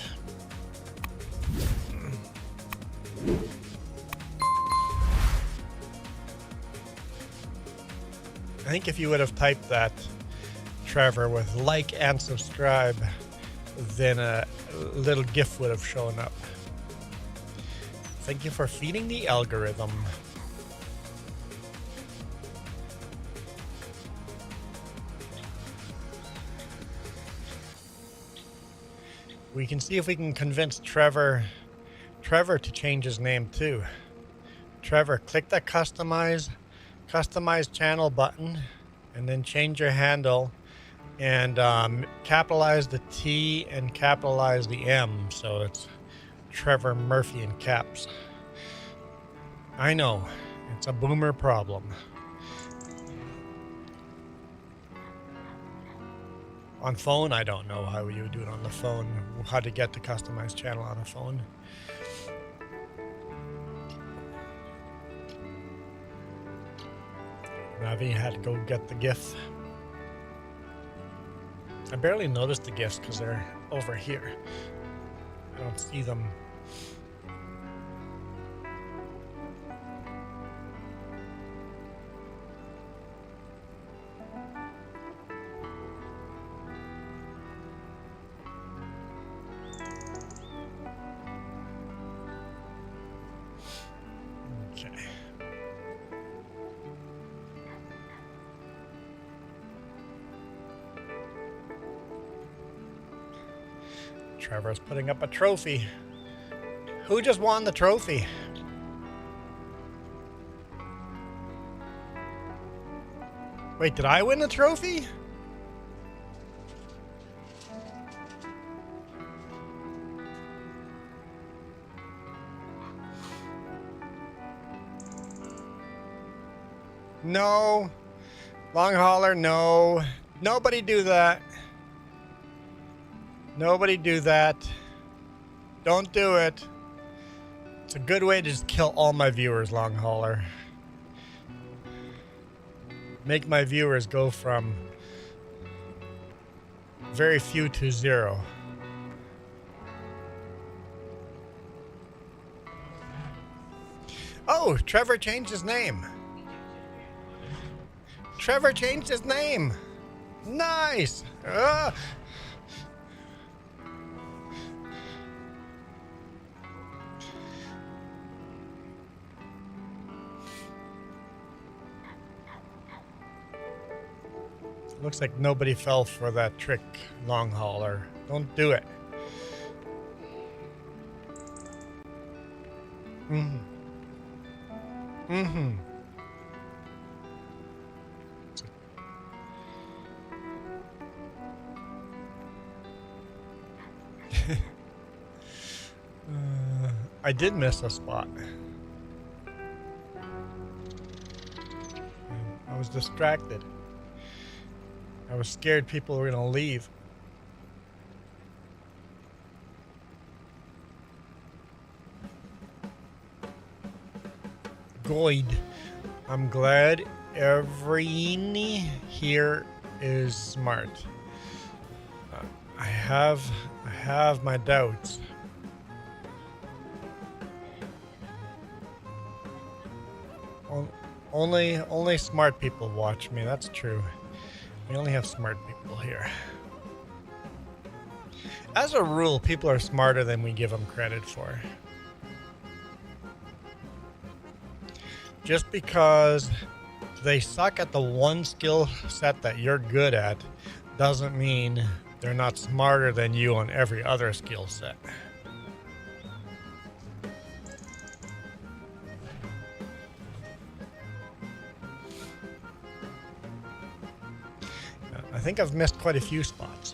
I think if you would have typed that, Trevor, with like and subscribe, then a little GIF would have shown up. Thank you for feeding the algorithm. We can see if we can convince Trevor to change his name too. Trevor, click that customize channel button and then change your handle and capitalize the T and capitalize the M, so it's Trevor Murphy in caps. I know, it's a boomer problem. On phone, I don't know how you would do it on the phone, how to get the customized channel on a phone. Navi had to go get the GIF. I barely noticed the GIFs because they're over here. I don't see them. Trevor's putting up a trophy. Who just won the trophy? Wait, did I win the trophy? No. Long hauler, no. Nobody do that. Nobody do that. Don't do it. It's a good way to just kill all my viewers, long hauler. Make my viewers go from very few to 0. Oh, Trevor changed his name. Trevor changed his name. Nice. Looks like nobody fell for that trick, long hauler. Don't do it. I did miss a spot. I was distracted. I was scared people were gonna leave. Good. I'm glad everyone here is smart. I have my doubts. Only smart people watch me. That's true. We only have smart people here. As a rule, people are smarter than we give them credit for. Just because they suck at the one skill set that you're good at doesn't mean they're not smarter than you on every other skill set. I think I've missed quite a few spots.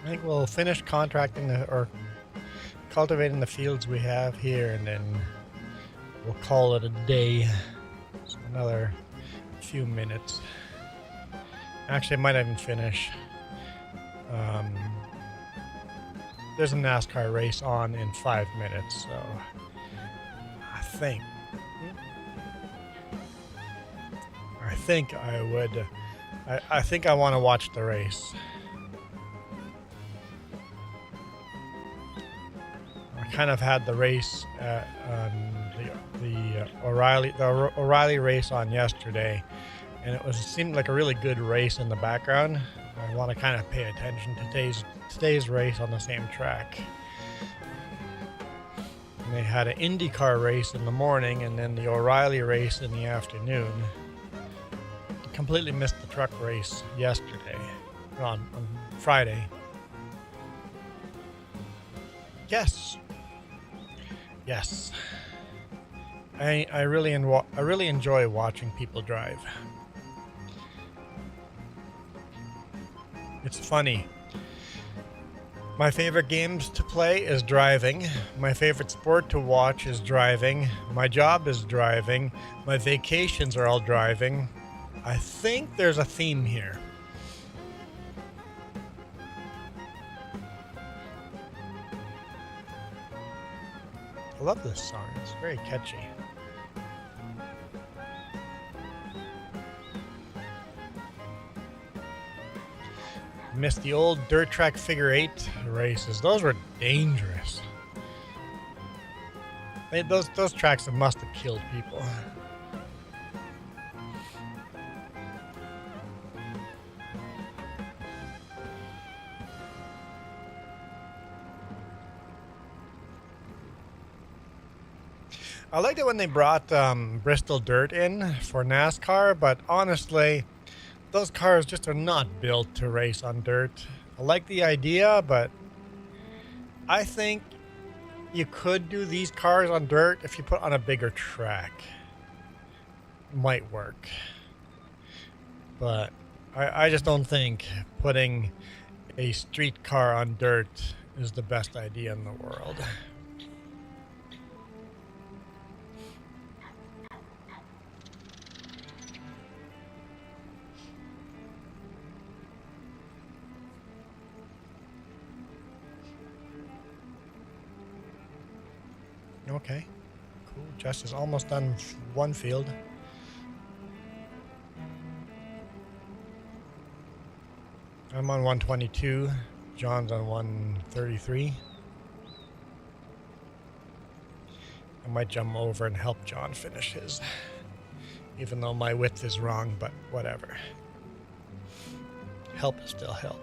I think we'll finish contracting or cultivating the fields we have here, and then we'll call it a day. So another few minutes. Actually, I might even finish. There's a NASCAR race on in 5 minutes, so I think I would. I think I want to watch the race. Kind of had the race the O'Reilly race on yesterday, and it seemed like a really good race in the background. I want to kind of pay attention to today's race on the same track. And they had an IndyCar race in the morning and then the O'Reilly race in the afternoon. Completely missed the truck race yesterday, on Friday. Yes. I really enjoy watching people drive. It's funny. My favorite games to play is driving. My favorite sport to watch is driving. My job is driving. My vacations are all driving. I think there's a theme here. I love this song. It's very catchy. Missed the old dirt track figure 8 races. Those were dangerous. Those tracks must have killed people. I liked it when they brought Bristol Dirt in for NASCAR, but honestly, those cars just are not built to race on dirt. I like the idea, but I think you could do these cars on dirt if you put on a bigger track. It might work. But I just don't think putting a street car on dirt is the best idea in the world. Okay, cool. Jess is almost done one field. I'm on 122. John's on 133. I might jump over and help John finish his, even though my width is wrong, but whatever. Help is still help.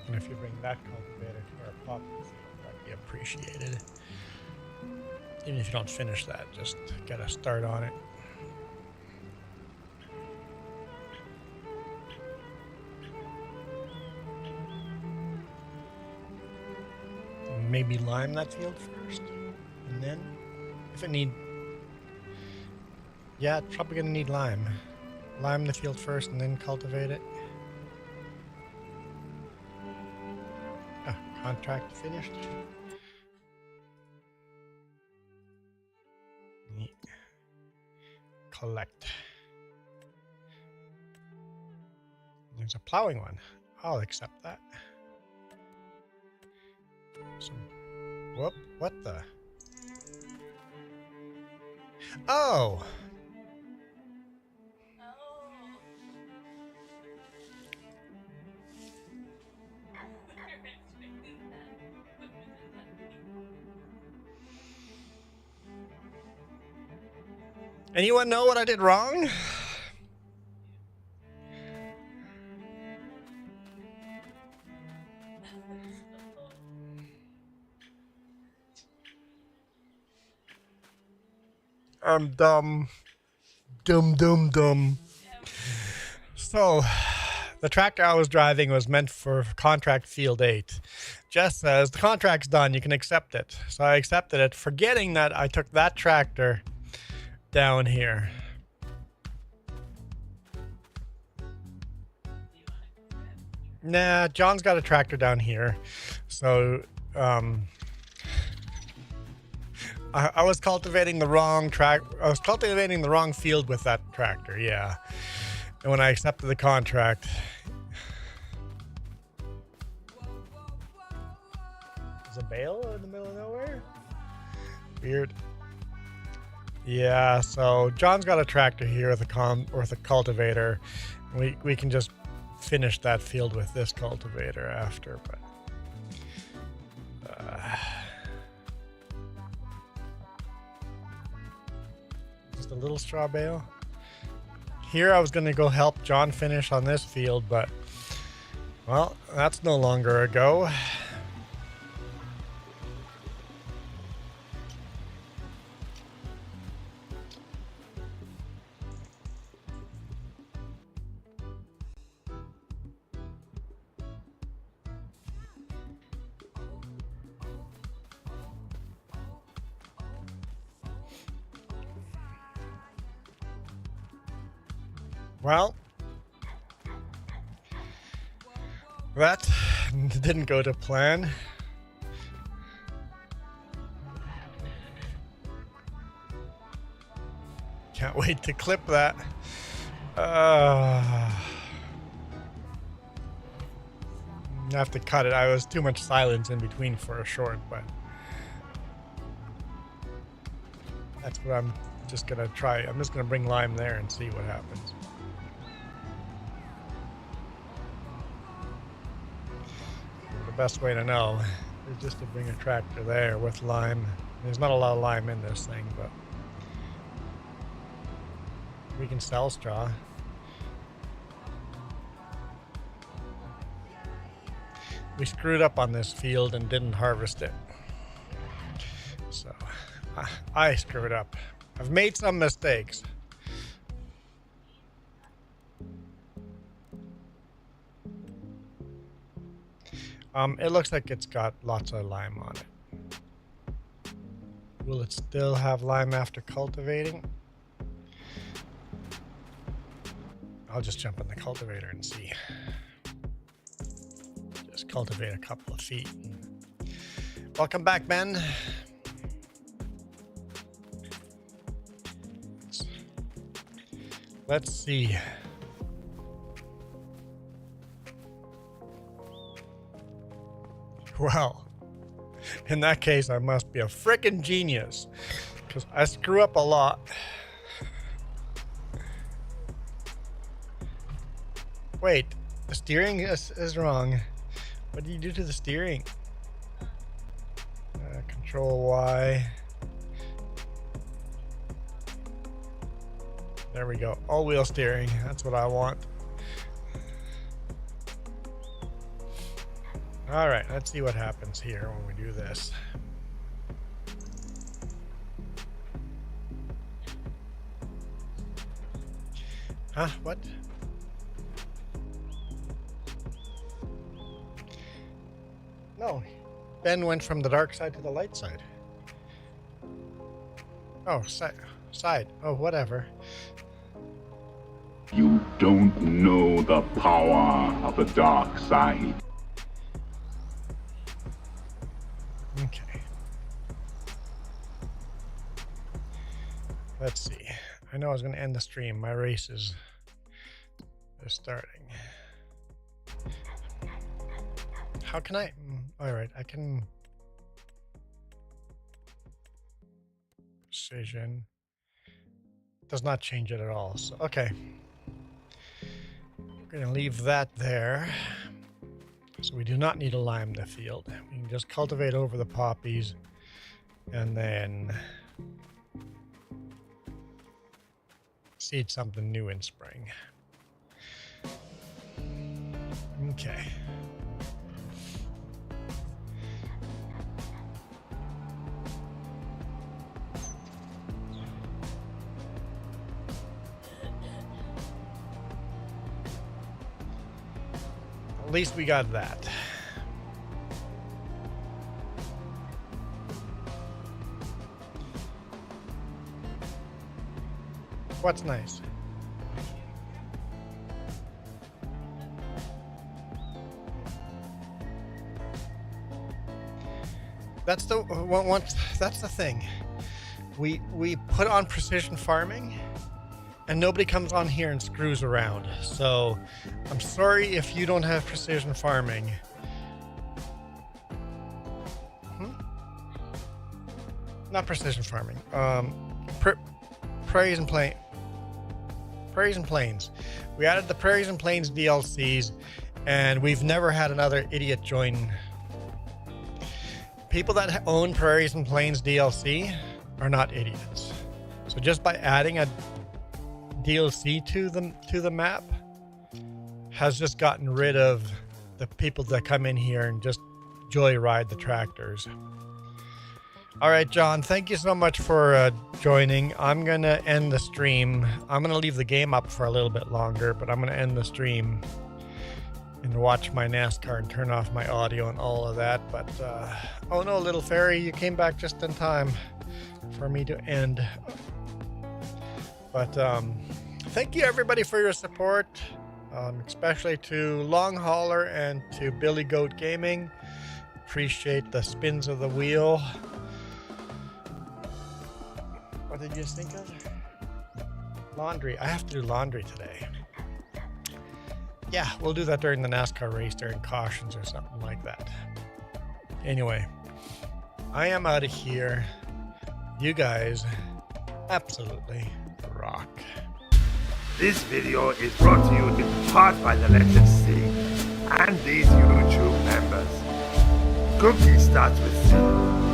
And if you bring that cultivator to our pop, that'd be appreciated. Even if you don't finish that, just get a start on it. Maybe lime that field first, and then if it need, yeah, it's probably gonna need lime. Lime the field first and then cultivate it. Contract finished. Neat. Collect. There's a plowing one. I'll accept that. Whoop, what the? Oh! Anyone know what I did wrong? I'm dumb. Dumb. So, the tractor I was driving was meant for contract field 8. Jess says, the contract's done, you can accept it. So I accepted it, forgetting that I took that tractor down here. Nah, John's got a tractor down here. So, I was cultivating the wrong I was cultivating the wrong field with that tractor, yeah. And when I accepted the contract, there's a bale in the middle of nowhere? Weird. Yeah, so John's got a tractor here with a cultivator. We can just finish that field with this cultivator after, but just a little straw bale. Here I was going to go help John finish on this field, but well, that's no longer a go. Well, that didn't go to plan. Can't wait to clip that. I have to cut it. I was too much silence in between for a short, but that's what I'm just gonna try. I'm just gonna bring lime there and see what happens. The best way to know is just to bring a tractor there with lime. There's not a lot of lime in this thing, but we can sell straw. We screwed up on this field and didn't harvest it. So I screwed up. I've made some mistakes. It looks like it's got lots of lime on it. Will it still have lime after cultivating? I'll just jump in the cultivator and see. Just cultivate a couple of feet. Welcome back, Ben. Let's see. Well, in that case, I must be a frickin' genius, because I screw up a lot. Wait, the steering is wrong. What do you do to the steering? Control Y. There we go. All-wheel steering. That's what I want. All right, let's see what happens here when we do this. Huh? What? No. Ben went from the dark side to the light side. Oh, side. Oh, whatever. You don't know the power of the dark side. Okay. Let's see. I know I was going to end the stream. My race is starting. How can I? All right, I can. Precision. Does not change it at all. So, okay. We're going to leave that there. So we do not need to lime the field. We can just cultivate over the poppies and then seed something new in spring. Okay. At least we got that. What's nice? That's the that's the thing. We put on precision farming and nobody comes on here and screws around. So I'm sorry if you don't have precision farming. Not precision farming. Prairies and Plains. We added the Prairies and Plains DLCs, and we've never had another idiot join. People that own Prairies and Plains DLC are not idiots. So just by adding a DLC to the map has just gotten rid of the people that come in here and just joyride the tractors. All right, John, thank you so much for joining. I'm going to end the stream. I'm going to leave the game up for a little bit longer, but I'm going to end the stream and watch my NASCAR and turn off my audio and all of that. But, oh no, little fairy, you came back just in time for me to end. But thank you, everybody, for your support, especially to Long Hauler and to Billy Goat Gaming. Appreciate the spins of the wheel. What did you just think of? Laundry. I have to do laundry today. Yeah, we'll do that during the NASCAR race, during cautions or something like that. Anyway, I am out of here. You guys absolutely rock. This video is brought to you in part by the Legend C and these YouTube members. Cookie starts with C.